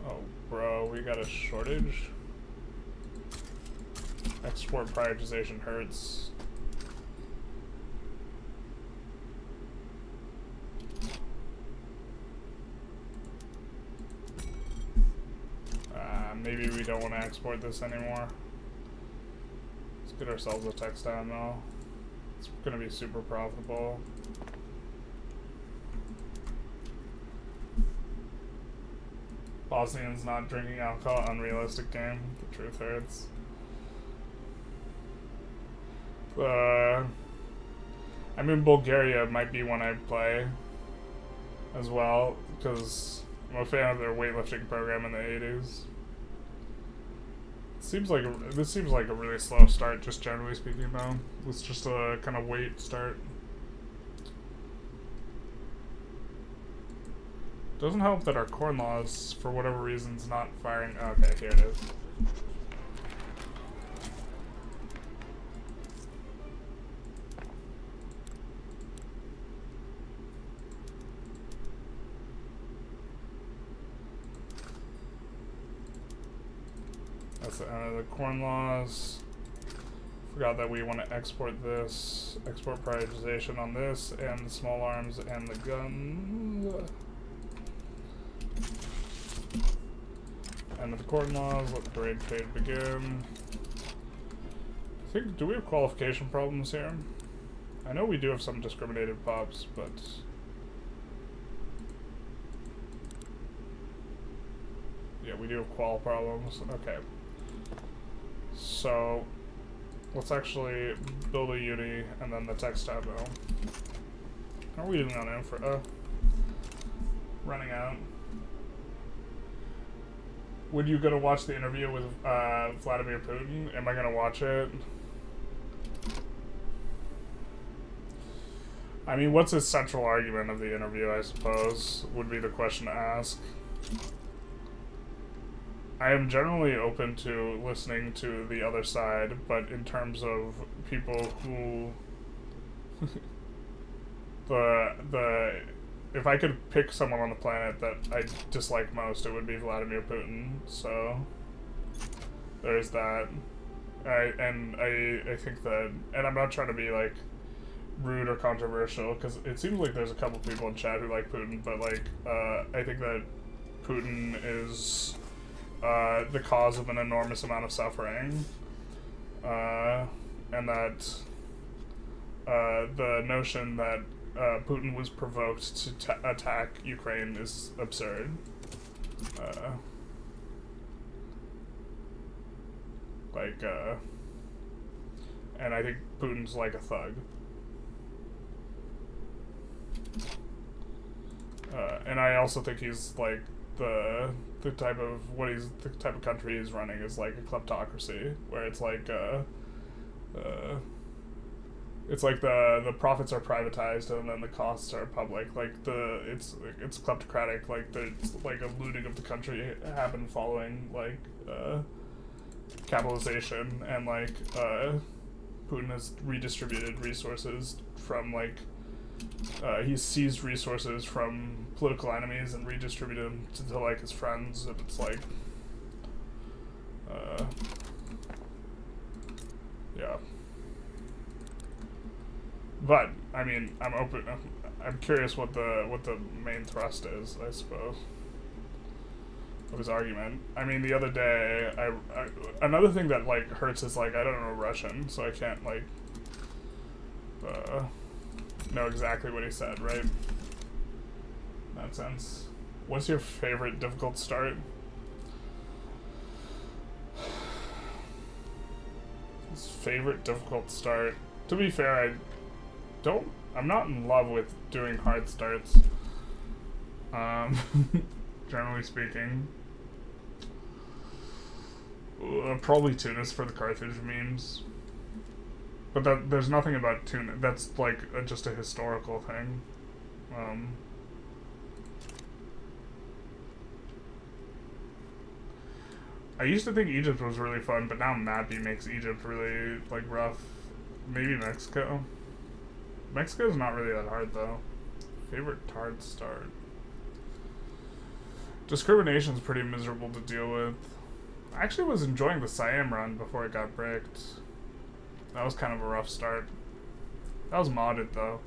Oh, bro, we got a shortage. Export prioritization hurts. Maybe we don't want to export this anymore. Let's get ourselves a textile mill. It's going to be super profitable. Bosnians not drinking alcohol, unrealistic game. The truth hurts. I mean, Bulgaria might be one I'd play as well, because I'm a fan of their weightlifting program in the 80s. This seems like a really slow start, just generally speaking, though. It's just a kind of wait start. Doesn't help that our corn law is, for whatever reason, is not firing. Okay, here it is. That's the end of the corn laws. Forgot that we want to export this. Export prioritization on this, and the small arms, and the guns. End of the corn laws. Let the trade trade begin. I think, do we have qualification problems here? I know we do have some discriminated pops, but yeah, we do have qual problems. Okay. So, let's actually build a uni and then the textile mill. How are we doing on infra? Running out. Would you go to watch the interview with Vladimir Putin? Am I gonna watch it? I mean, what's his central argument of the interview, I suppose, would be the question to ask. I am generally open to listening to the other side, but in terms of people who if I could pick someone on the planet that I dislike most, it would be Vladimir Putin. So there's that. I think that, and I'm not trying to be like rude or controversial, because it seems like there's a couple people in chat who like Putin, but like I think that Putin is the cause of an enormous amount of suffering, and that the notion that Putin was provoked to attack Ukraine is absurd. And I think Putin's like a thug. And I also think he's like the type of country he's running is like a kleptocracy, where it's like the profits are privatized and then the costs are public. Like it's kleptocratic. Like there's like a looting of the country happened following like capitalization, and like Putin has redistributed resources from like he's seized resources from political enemies and redistributed them to like his friends, and it's like Yeah. But I mean, I'm open. I'm curious what the main thrust is, I suppose, of his argument. I mean, the other day, another thing that like hurts is like I don't know Russian, so I can't like know exactly what he said, right? In that sense. What's your favorite difficult start? His favorite difficult start. To be fair, I'm not in love with doing hard starts. Generally speaking. Probably Tunis for the Carthage memes. But there's nothing about Tunis. That's like just a historical thing. I used to think Egypt was really fun, but now Mappy makes Egypt really like rough. Maybe Mexico. Mexico's not really that hard though. Favorite hard start. Discrimination's pretty miserable to deal with. I actually was enjoying the Siam run before it got bricked. That was kind of a rough start. That was modded though.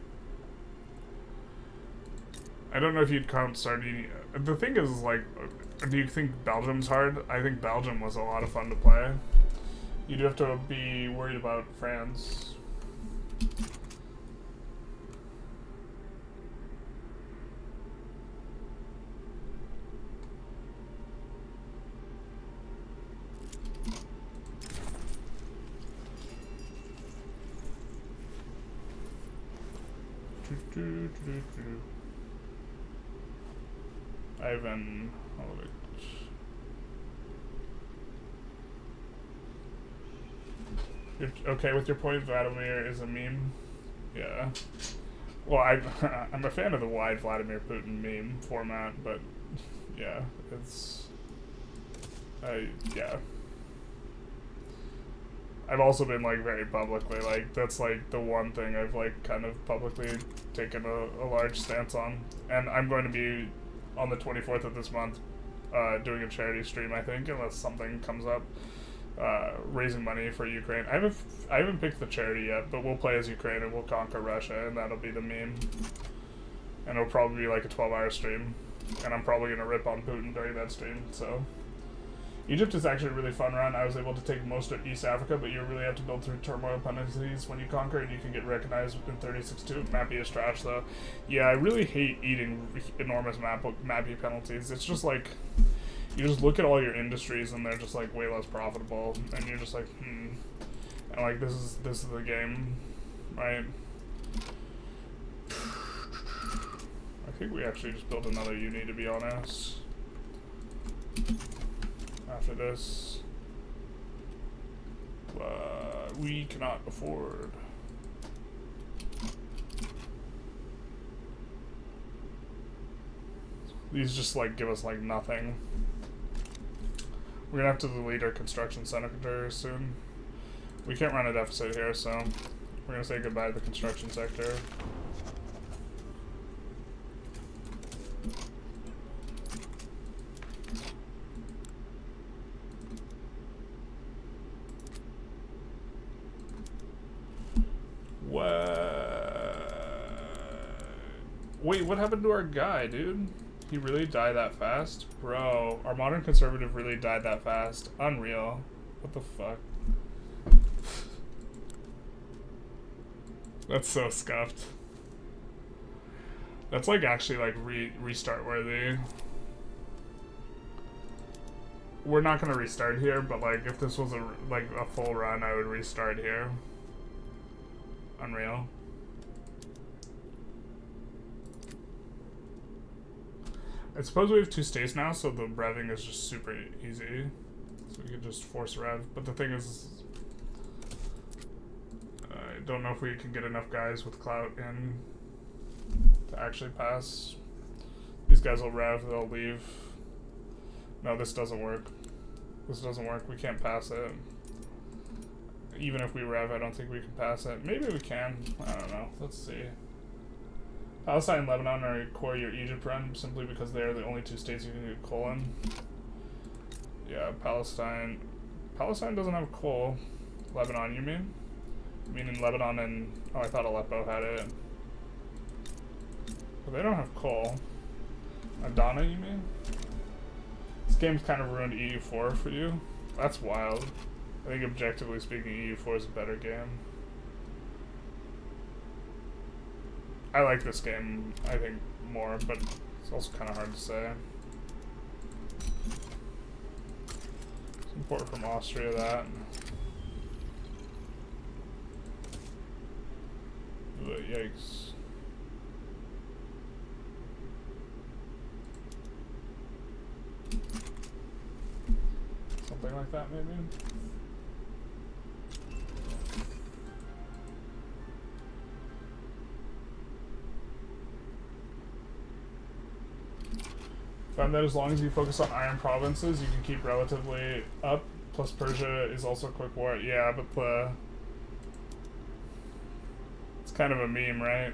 I don't know if you'd count Sardinia. The thing is, like, do you think Belgium's hard? I think Belgium was a lot of fun to play. You do have to be worried about France. Ivan Holovich. You're okay with your point? Vladimir is a meme. Yeah. Well, I'm a fan of the wide Vladimir Putin meme format, but yeah, it's yeah. I've also been like very publicly like that's like the one thing I've like kind of publicly taken a large stance on, and I'm going to be on the 24th of this month doing a charity stream, I think, unless something comes up, raising money for Ukraine. I haven't picked the charity yet, but we'll play as Ukraine and we'll conquer Russia, and that'll be the meme, and it'll probably be like a 12-hour stream, and I'm probably gonna rip on Putin during that stream. So Egypt is actually a really fun run. I was able to take most of East Africa, but you really have to build through turmoil penalties when you conquer, and you can get recognized within 36-2. Mappy is trash, though. Yeah, I really hate eating enormous Mappy penalties. It's just like, you just look at all your industries, and they're just like way less profitable, and you're just like, and like, this is the game, right? I think we actually just built another uni, to be honest. After this, we cannot afford. These just like give us like nothing. We're gonna have to delete our construction sector soon. We can't run a deficit here, so we're gonna say goodbye to the construction sector. Wait, what happened to our guy, dude? He really died that fast? Bro, our modern conservative really died that fast. Unreal. What the fuck? That's so scuffed. That's like actually like restart worthy. We're not gonna restart here, but like if this was a full run, I would restart here. Unreal. I suppose we have 2 states now, so the revving is just super easy. So we can just force rev. But the thing is, I don't know if we can get enough guys with clout in to actually pass. These guys will rev, they'll leave. No, this doesn't work. This doesn't work, we can't pass it. Even if we rev, I don't think we can pass it. Maybe we can, I don't know, let's see. Palestine and Lebanon are core your Egypt run simply because they are the only 2 states you can get coal in. Yeah, Palestine doesn't have coal. Lebanon, you mean? You mean in Lebanon and... Oh, I thought Aleppo had it. But they don't have coal. Adana, you mean? This game's kind of ruined EU4 for you. That's wild. I think objectively speaking, EU4 is a better game. I like this game, I think, more, but it's also kind of hard to say. Let's import from Austria that. Ugh, yikes. Something like that, maybe? Found that as long as you focus on iron provinces, you can keep relatively up. Plus Persia is also a quick war. Yeah, but it's kind of a meme, right?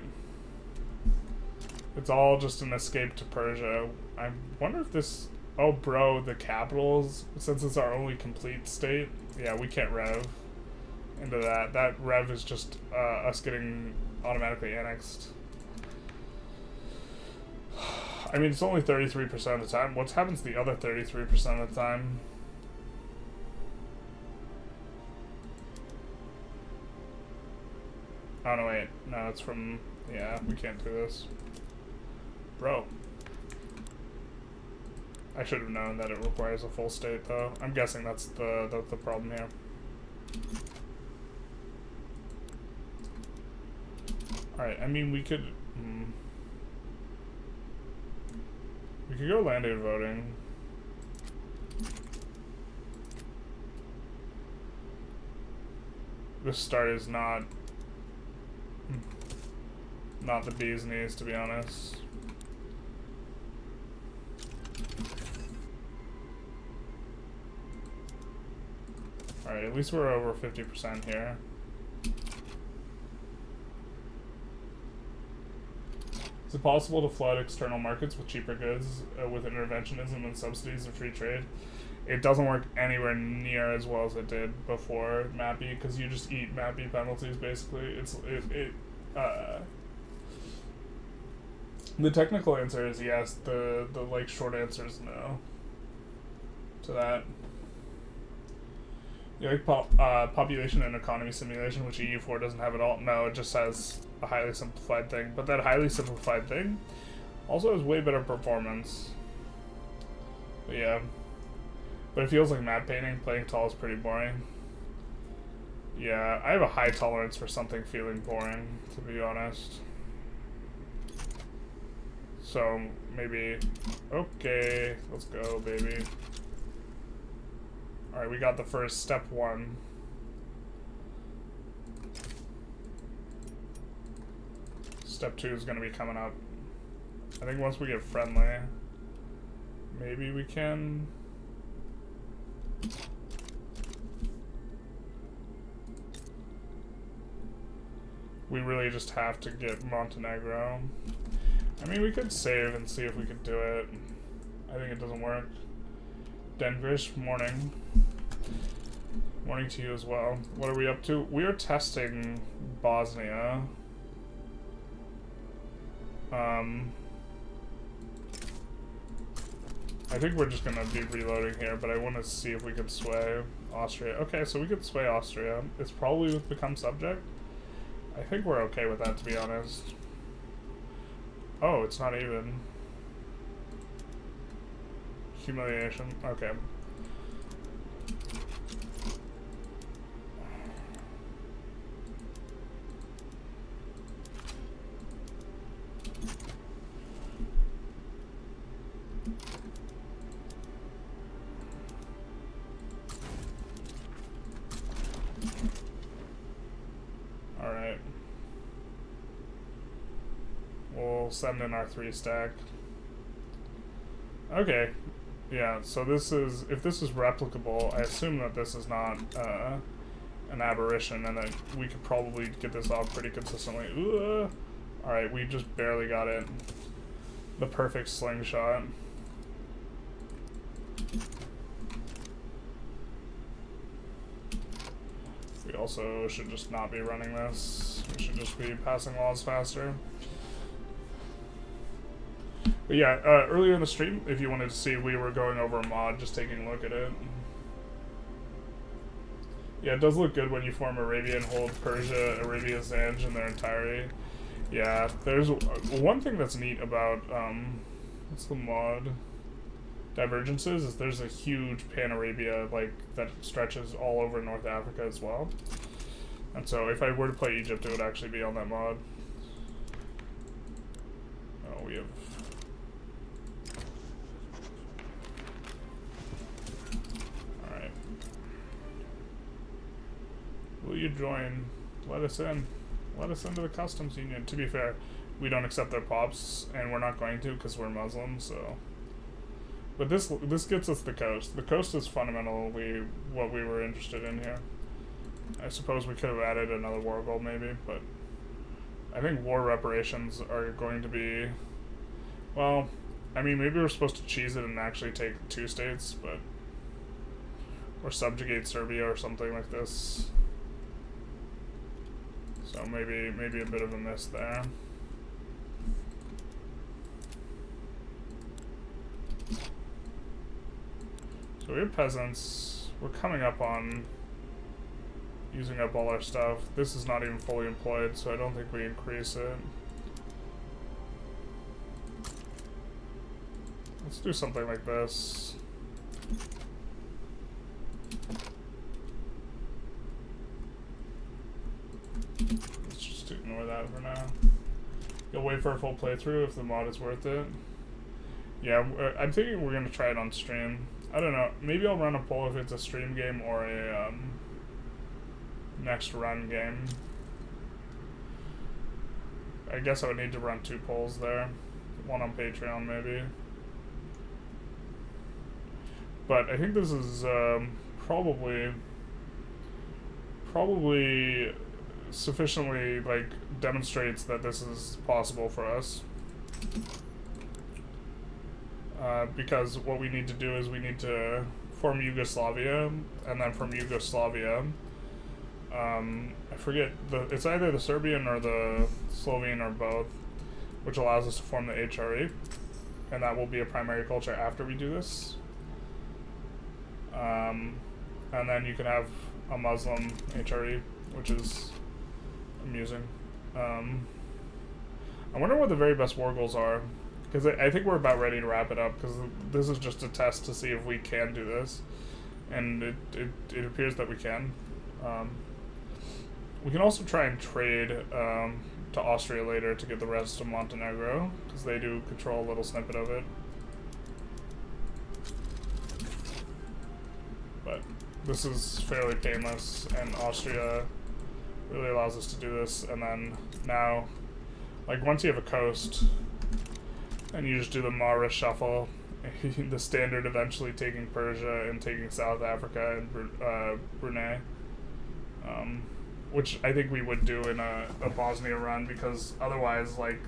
It's all just an escape to Persia. I wonder if this... Oh, bro, the capitals, since it's our only complete state, yeah, we can't rev into that. That rev is just us getting automatically annexed. I mean, it's only 33% of the time. What happens the other 33% of the time? Oh, no, wait. No, it's from... Yeah, we can't do this. Bro. I should have known that it requires a full state, though. I'm guessing that's the problem here. Alright, I mean, we could... We could go land-aid voting. This start is not the bee's knees, to be honest. Alright, at least we're over 50% here. Is it possible to flood external markets with cheaper goods with interventionism and subsidies and free trade? It doesn't work anywhere near as well as it did before MAPI, because you just eat MAPI penalties, basically. The technical answer is yes, the like short answer is no to that. You like population and economy simulation, which EU4 doesn't have at all? No, it just has a highly simplified thing. But that highly simplified thing also has way better performance. But yeah. But it feels like map painting. Playing tall is pretty boring. Yeah, I have a high tolerance for something feeling boring, to be honest. So, maybe... Okay, let's go, baby. Alright, we got the first step one. Step two is going to be coming up. I think once we get friendly, maybe we can... We really just have to get Montenegro. I mean, we could save and see if we could do it. I think it doesn't work. Dengrish, morning. Morning to you as well. What are we up to? We are testing Bosnia. I think we're just gonna be reloading here, but I want to see if we can sway Austria. Okay, so we could sway Austria. It's probably become subject. I think we're okay with that, to be honest. Oh, it's not even. Humiliation. Okay. Alright. We'll send in our 3 stack. Okay. Yeah, so this is, if this is replicable, I assume that this is not an aberration and that we could probably get this off pretty consistently. Alright, we just barely got it. The perfect slingshot. We also should just not be running this. We should just be passing laws faster. But yeah, earlier in the stream, if you wanted to see, we were going over a mod, just taking a look at it. Yeah, it does look good when you form Arabia and hold Persia, Arabia, Zanj in their entirety. Yeah, there's one thing that's neat about, what's the mod? Divergences, is there's a huge Pan-Arabia, like, that stretches all over North Africa as well. And so if I were to play Egypt, it would actually be on that mod. Oh, we have... Alright. Will you join? Let us in. Let us into the customs union. To be fair, we don't accept their pops, and we're not going to because we're Muslim, so... But this gets us the coast. The coast is fundamentally what we were interested in here. I suppose we could have added another war goal maybe, but I think war reparations are going to be... Well, I mean, maybe we're supposed to cheese it and actually take 2 states, but... Or subjugate Serbia or something like this. So maybe a bit of a miss there. So we have peasants. We're coming up on using up all our stuff. This is not even fully employed, so I don't think we increase it. Let's do something like this. Let's just ignore that for now. You'll wait for a full playthrough if the mod is worth it. Yeah, I'm thinking we're going to try it on stream. I don't know. Maybe I'll run a poll if it's a stream game or a next run game. I guess I would need to run 2 polls there. One on Patreon maybe. But I think this is probably sufficiently like demonstrates that this is possible for us. Because what we need to do is we need to form Yugoslavia, and then from Yugoslavia, I forget, it's either the Serbian or the Slovene or both, which allows us to form the HRE, and that will be a primary culture after we do this. And then you can have a Muslim HRE, which is amusing. I wonder what the very best war goals are. Because I think we're about ready to wrap it up, because this is just a test to see if we can do this. And it appears that we can. We can also try and trade to Austria later to get the rest of Montenegro, because they do control a little snippet of it. But this is fairly painless, and Austria really allows us to do this. And then now, like once you have a coast, and you just do the Mara shuffle, the standard eventually taking Persia and taking South Africa and Brunei, which I think we would do in a Bosnia run, because otherwise, like,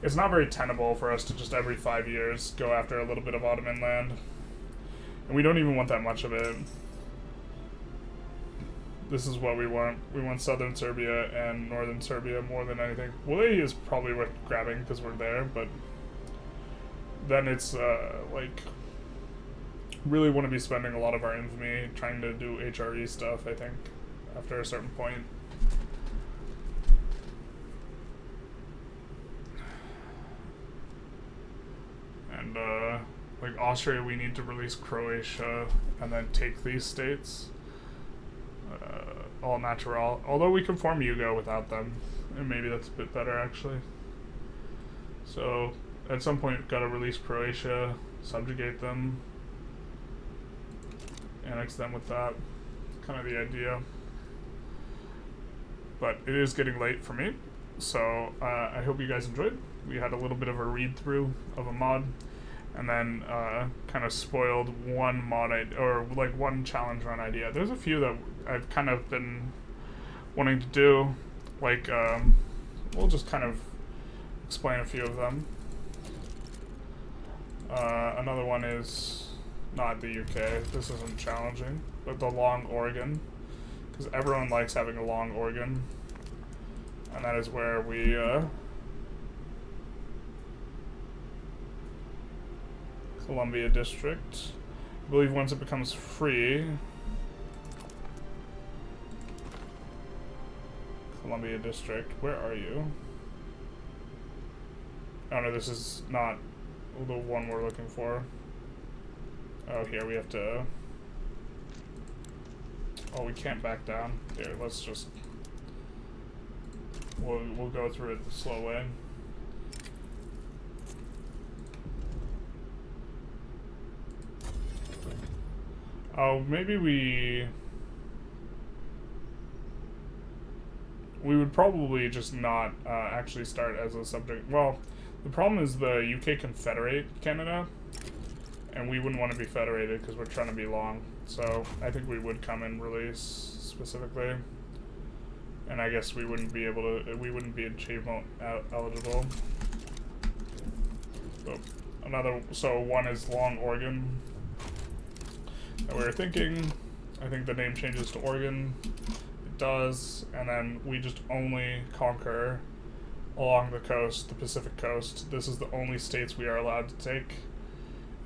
it's not very tenable for us to just every 5 years go after a little bit of Ottoman land, and we don't even want that much of it. This is what we want. We want southern Serbia and northern Serbia more than anything. Woolley is probably worth grabbing because we're there, but then it's like really want to be spending a lot of our infamy trying to do HRE stuff, I think, after a certain point. And like Austria, we need to release Croatia and then take these states. All natural. Although we can form Yugo without them, and maybe that's a bit better actually. So at some point, gotta release Croatia, subjugate them, annex them with that. Kind of the idea. But it is getting late for me, so I hope you guys enjoyed. We had a little bit of a read through of a mod, and then kind of spoiled one mod or like one challenge run idea. There's a few that I've kind of been wanting to do, like we'll just kind of explain a few of them. Another one is not the UK, this isn't challenging, but the Long Oregon, because everyone likes having a long organ, and that is where we Columbia District. I believe once it becomes free, Columbia District, where are you? Oh no, this is not the one we're looking for. Oh, here we have to... Oh, we can't back down. Here, let's just... We'll go through it the slow way. Oh, maybe we would probably just not actually start as a subject. Well, the problem is the UK can federate Canada, and we wouldn't want to be federated because we're trying to be long. So I think we would come and release specifically, and I guess we wouldn't be able to. We wouldn't be achievement eligible. So one is Long Oregon. That we were thinking. I think the name changes to Oregon. It does, and then we just only conquer along the coast, the Pacific coast. This is the only states we are allowed to take,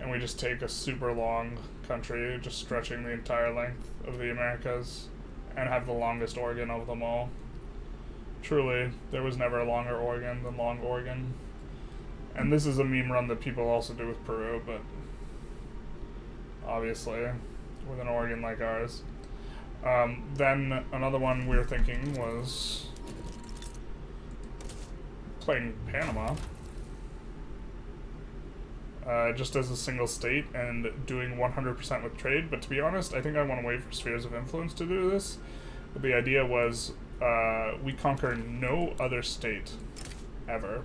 and we just take a super long country, just stretching the entire length of the Americas, and have the longest Oregon of them all. Truly, there was never a longer Oregon than Long Oregon. And this is a meme run that people also do with Peru, but obviously with an Oregon like ours. Then another one we were thinking was playing Panama just as a single state and doing 100% with trade. But to be honest, I think I want to wait for Spheres of Influence to do this. But the idea was we conquer no other state ever.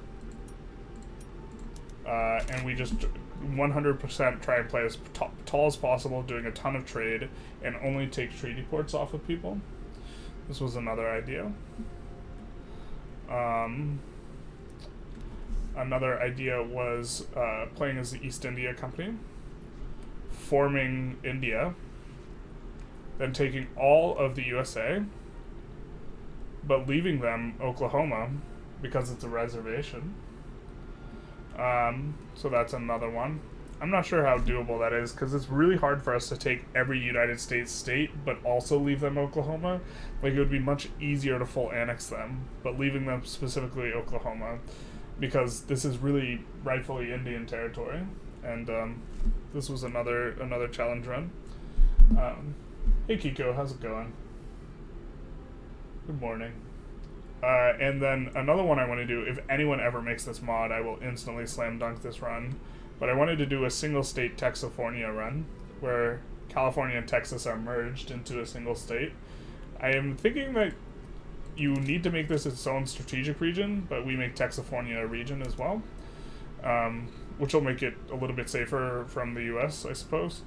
And we just 100% try and play as tall as possible, doing a ton of trade, and only take treaty ports off of people. This was another idea. Another idea was playing as the East India Company, forming India, then taking all of the USA, but leaving them Oklahoma because it's a reservation. So that's another one. I'm not sure how doable that is, because it's really hard for us to take every United States state, but also leave them Oklahoma. Like, it would be much easier to full annex them, but leaving them specifically Oklahoma, because this is really rightfully Indian territory. And this was another challenge run. Hey Kiko, how's it going? Good morning. And then another one I want to do, if anyone ever makes this mod, I will instantly slam dunk this run. But I wanted to do a single state Texafornia run, where California and Texas are merged into a single state. I am thinking that you need to make this its own strategic region, but we make Texafornia a region as well, which will make it a little bit safer from the US, I suppose.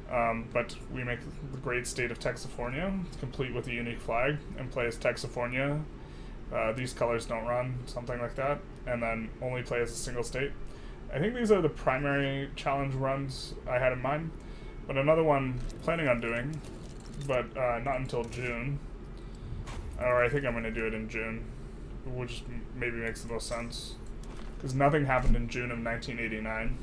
But we make the great state of Texafornia, complete with a unique flag, and play as Texafornia. These colors don't run, something like that, and then only play as a single state. I think these are the primary challenge runs I had in mind, but another one planning on doing, but not until June, or I think I'm going to do it in June, which maybe makes the most sense, because nothing happened in June of 1989.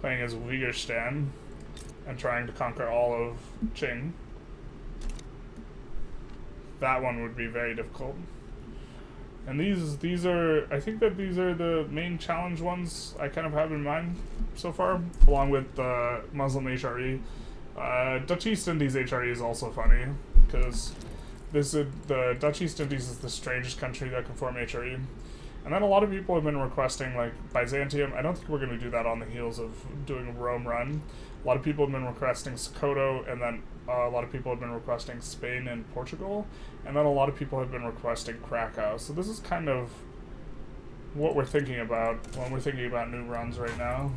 Playing as Uyghur and trying to conquer all of Qing. That one would be very difficult. And these are, I think that these are the main challenge ones I kind of have in mind so far, along with the Muslim HRE. Dutch East Indies HRE is also funny, because the Dutch East Indies is the strangest country that can form HRE. And then a lot of people have been requesting, like, Byzantium. I don't think we're going to do that on the heels of doing a Rome run. A lot of people have been requesting Sokoto, and then a lot of people have been requesting Spain and Portugal, and then a lot of people have been requesting Krakow. So this is kind of what we're thinking about when we're thinking about new runs right now.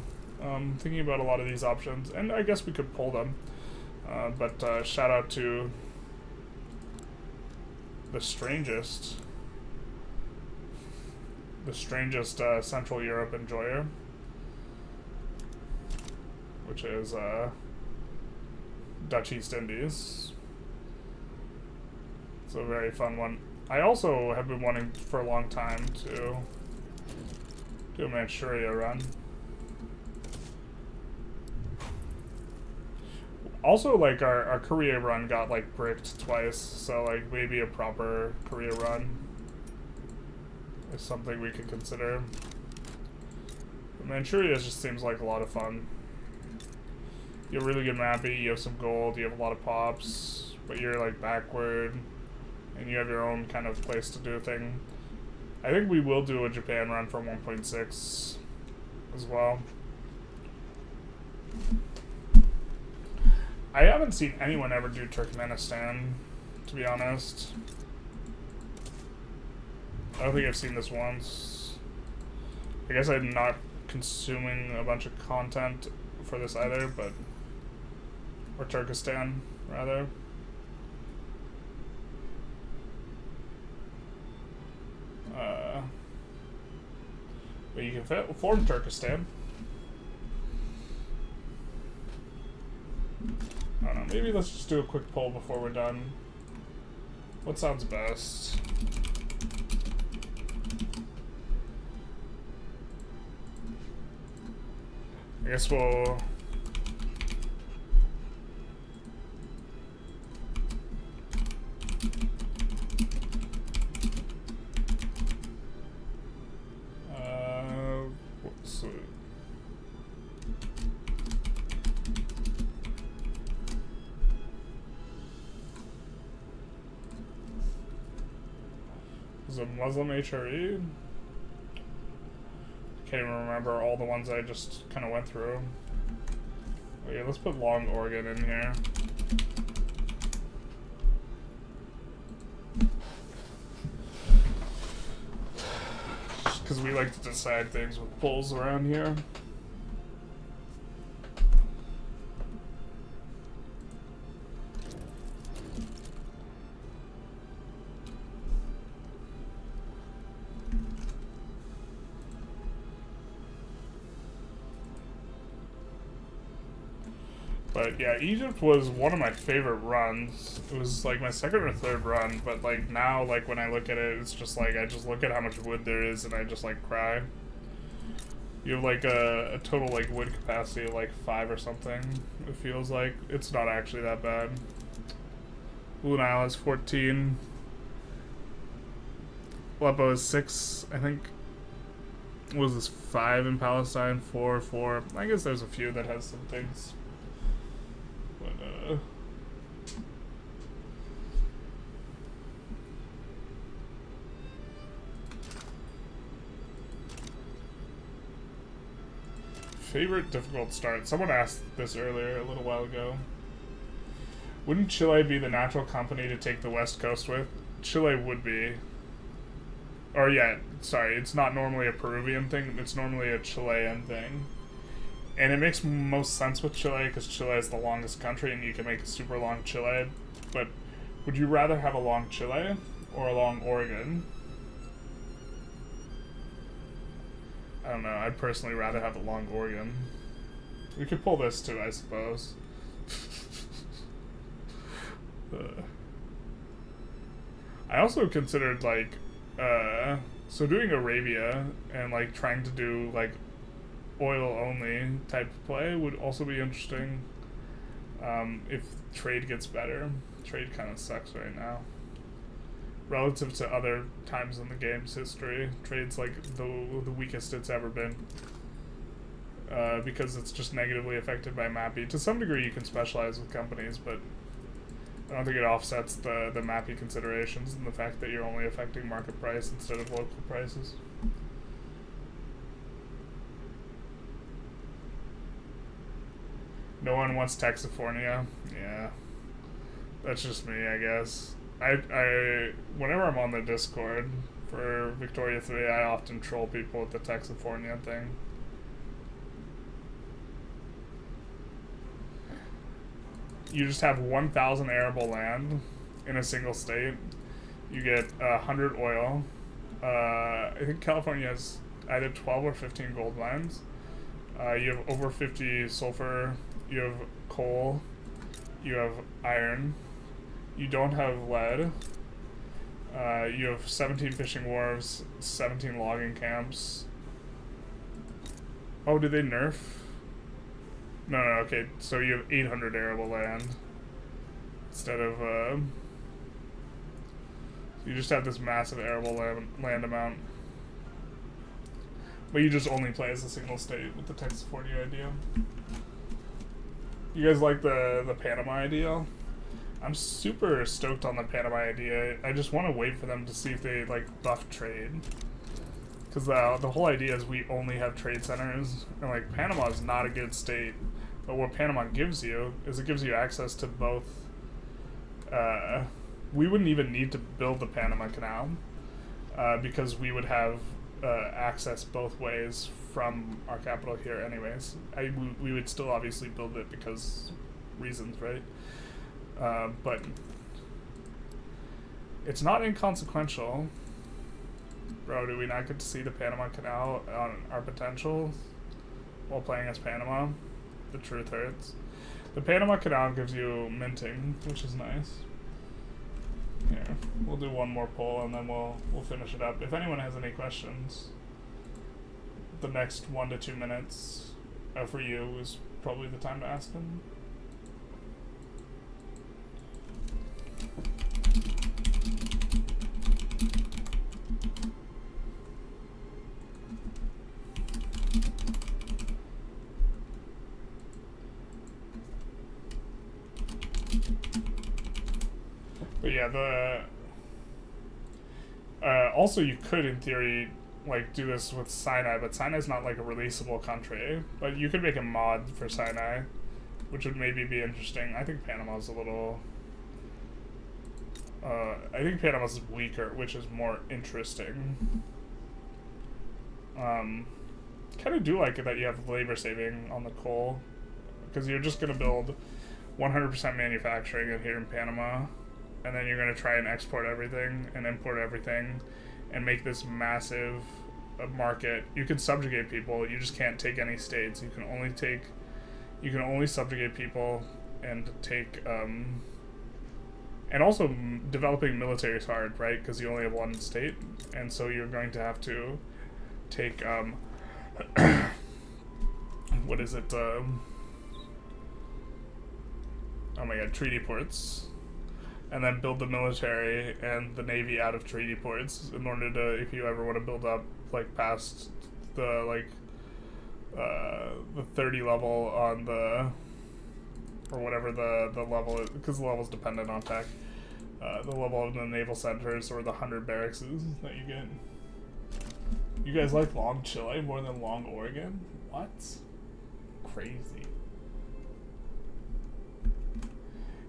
Thinking about a lot of these options, and I guess we could pull them. But shout out to the strangest Central Europe enjoyer. which is Dutch East Indies. It's a very fun one. I also have been wanting for a long time to do a Manchuria run. Also, like, our Korea run got, like, bricked twice, so, like, maybe a proper Korea run is something we could consider. But Manchuria just seems like a lot of fun. You have really good mapping, you have some gold, you have a lot of pops, but you're, like, backward, and you have your own kind of place to do a thing. I think we will do a Japan run for 1.6 as well. I haven't seen anyone ever do Turkmenistan, to be honest. I don't think I've seen this once. I guess I'm not consuming a bunch of content for this either, but... or Turkestan, rather. But you can form Turkestan. I don't know, maybe let's just do a quick poll before we're done. What sounds best? I guess we'll... what's it? Is it Muslim HRE? Can't even remember all the ones I just kind of went through. Okay, let's put Long Oregon in here. Just because we like to decide things with polls around here. But yeah, Egypt was one of my favorite runs. It was like my second or third run, but like now, like when I look at it, it's just like, I just look at how much wood there is and I just like cry. You have like a total like wood capacity of like 5 or something, it feels like. It's not actually that bad. Blue Nile is 14. Aleppo is 6, I think. What was this, 5 in Palestine? 4, 4. I guess there's a few that has some things. But, favorite difficult start. Someone asked this earlier, a little while ago. Wouldn't Chile be the natural company to take the West Coast with? Chile would be. Or yeah, sorry, it's not normally a Peruvian thing, it's normally a Chilean thing. And it makes most sense with Chile, because Chile is the longest country and you can make a super long Chile. But would you rather have a long Chile or a long Oregon? I don't know, I'd personally rather have a long Oregon. We could pull this too, I suppose. I also considered, like, so doing Arabia and, like, trying to do, like, oil-only type of play would also be interesting, if trade gets better. Trade kind of sucks right now. Relative to other times in the game's history, trade's, like, the weakest it's ever been. Because it's just negatively affected by MAPI. To some degree you can specialize with companies, but I don't think it offsets the MAPI considerations and the fact that you're only affecting market price instead of local prices. No one wants Texifornia. Yeah. That's just me, I guess. I whenever I'm on the Discord for Victoria 3, I often troll people with the Texifornia thing. You just have 1,000 arable land in a single state. You get 100 oil. I think California has either 12 or 15 gold mines. You have over 50 sulfur, you have coal, you have iron, you don't have lead, you have 17 fishing wharves, 17 logging camps. Oh, did they nerf? No, okay, so you have 800 arable land instead of, you just have this massive arable land amount. But you just only play as a single state with the Texafornia idea. You guys like the Panama idea? I'm super stoked on the Panama idea. I just want to wait for them to see if they like buff trade. Because the whole idea is we only have trade centers. And like Panama is not a good state. But what Panama gives you is it gives you access to both. We wouldn't even need to build the Panama Canal. Because we would have access both ways from our capital here anyways. We would still obviously build it because reasons, right? But it's not inconsequential. Bro, do we not get to see the Panama Canal on our potential while playing as Panama? The truth hurts. The Panama Canal gives you minting, which is nice. Here, we'll do one more poll and then we'll finish it up. If anyone has any questions, the next 1 to 2 minutes for you is probably the time to ask them. But yeah, also you could, in theory, like, do this with Sinai, but Sinai's not, like, a releasable country. But you could make a mod for Sinai, which would maybe be interesting. I think Panama's a little... I think Panama's weaker, which is more interesting. Kind of do like it that you have labor saving on the coal, because you're just going to build 100% manufacturing in here in Panama, and then you're going to try and export everything and import everything and make this massive market. You can subjugate people, you just can't take any states. You can only subjugate people and take, and also developing military is hard, right? Because you only have one state, and so you're going to have to take, what is it, oh my god, treaty ports, and then build the military and the navy out of treaty ports in order to, if you ever want to build up, like, past the, like, the 30 level on the, or whatever the level is, because the level's dependent on tech, the level of the naval centers or the 100 barracks that you get. You guys like Long Chile more than Long Oregon? What? Crazy.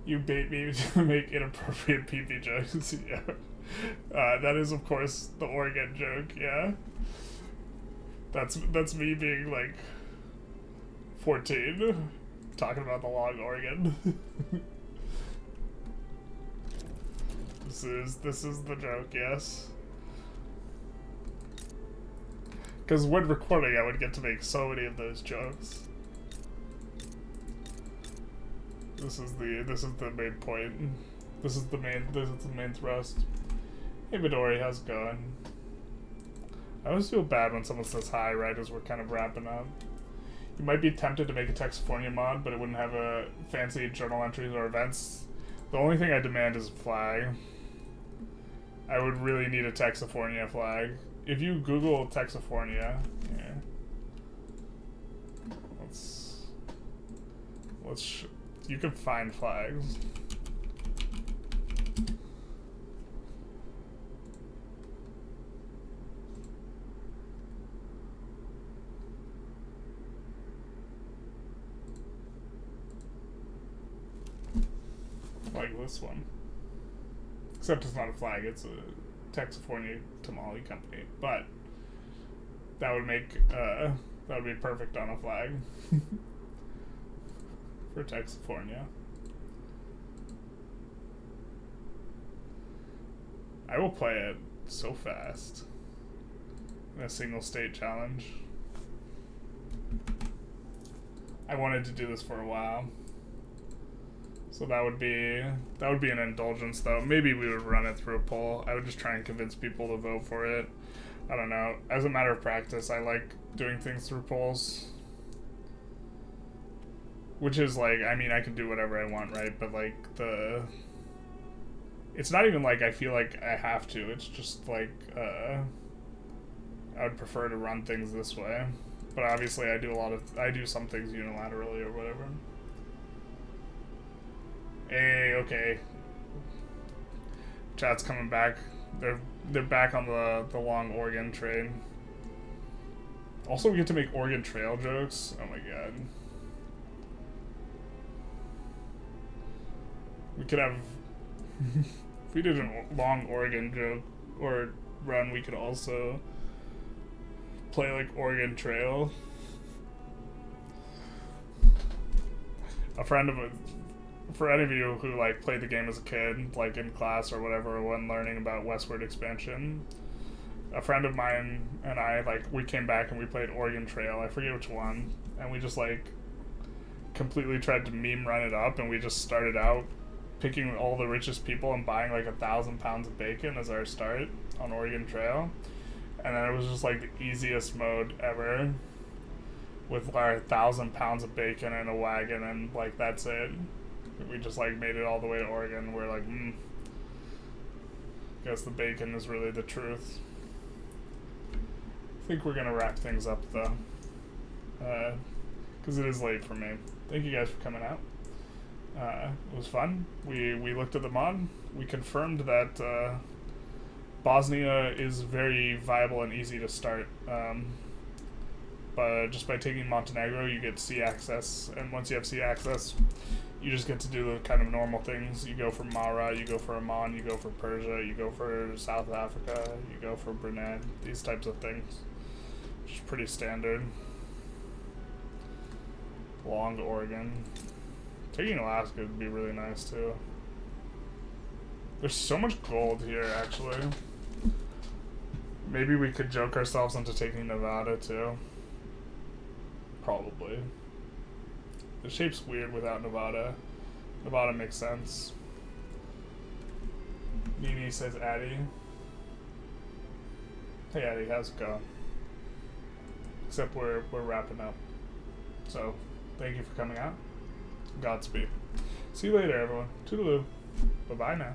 You bait me to make inappropriate PP jokes. Yeah. That is, of course, the Oregon joke, yeah. That's me being, like, 14, talking about the Long Oregon. This is the joke, yes. Because when recording, I would get to make so many of those jokes. This is the main point. This is the main thrust. Hey Midori, how's it going? I always feel bad when someone says hi right as we're kind of wrapping up. You might be tempted to make a Texafornia mod, but it wouldn't have a fancy journal entries or events. The only thing I demand is a flag. I would really need a Texafornia flag. If you Google Texafornia, yeah. You can find flags. Like this one. Except it's not a flag, it's a Texafornia tamale company. But that would make that would be perfect on a flag. For Texafornia. I will play it so fast in a single state challenge. I wanted to do this for a while. So that would be an indulgence, though. Maybe we would run it through a poll. I would just try and convince people to vote for it. I don't know. As a matter of practice, I like doing things through polls. Which is like, I mean, I can do whatever I want, right? But like it's not even like I feel like I have to. It's just like I would prefer to run things this way. But obviously I do some things unilaterally or whatever. Hey, okay. Chat's coming back. They're back on the long Oregon train. Also, we get to make Oregon Trail jokes. Oh my god. We could have... if we did a long Oregon joke or run, we could also play like Oregon Trail. A friend of a... For any of you who like played the game as a kid, like in class or whatever, when learning about westward expansion, a friend of mine and I, like, we came back and we played Oregon Trail. I forget which one, and we just like completely tried to meme run it up, and we just started out picking all the richest people and buying like 1,000 pounds of bacon as our start on Oregon Trail, and then it was just like the easiest mode ever, with like 1,000 pounds of bacon in a wagon, and like that's it. We just like made it all the way to Oregon. We're like, guess the bacon is really the truth. I think we're gonna wrap things up though, because it is late for me. Thank you guys for coming out. It was fun. We looked at the mod. We confirmed that Bosnia is very viable and easy to start. But just by taking Montenegro, you get sea access, and once you have sea access, you just get to do the kind of normal things. You go for Mara, you go for Oman, you go for Persia, you go for South Africa, you go for Brunei, these types of things. Which is pretty standard. Long Oregon. Taking Alaska would be really nice too. There's so much gold here, actually. Maybe we could joke ourselves into taking Nevada too. Probably. The shape's weird without Nevada. Nevada makes sense. Nini says Addie. Hey Addie, how's it going? Except we're wrapping up. So, thank you for coming out. Godspeed. See you later, everyone. Toodaloo. Bye-bye now.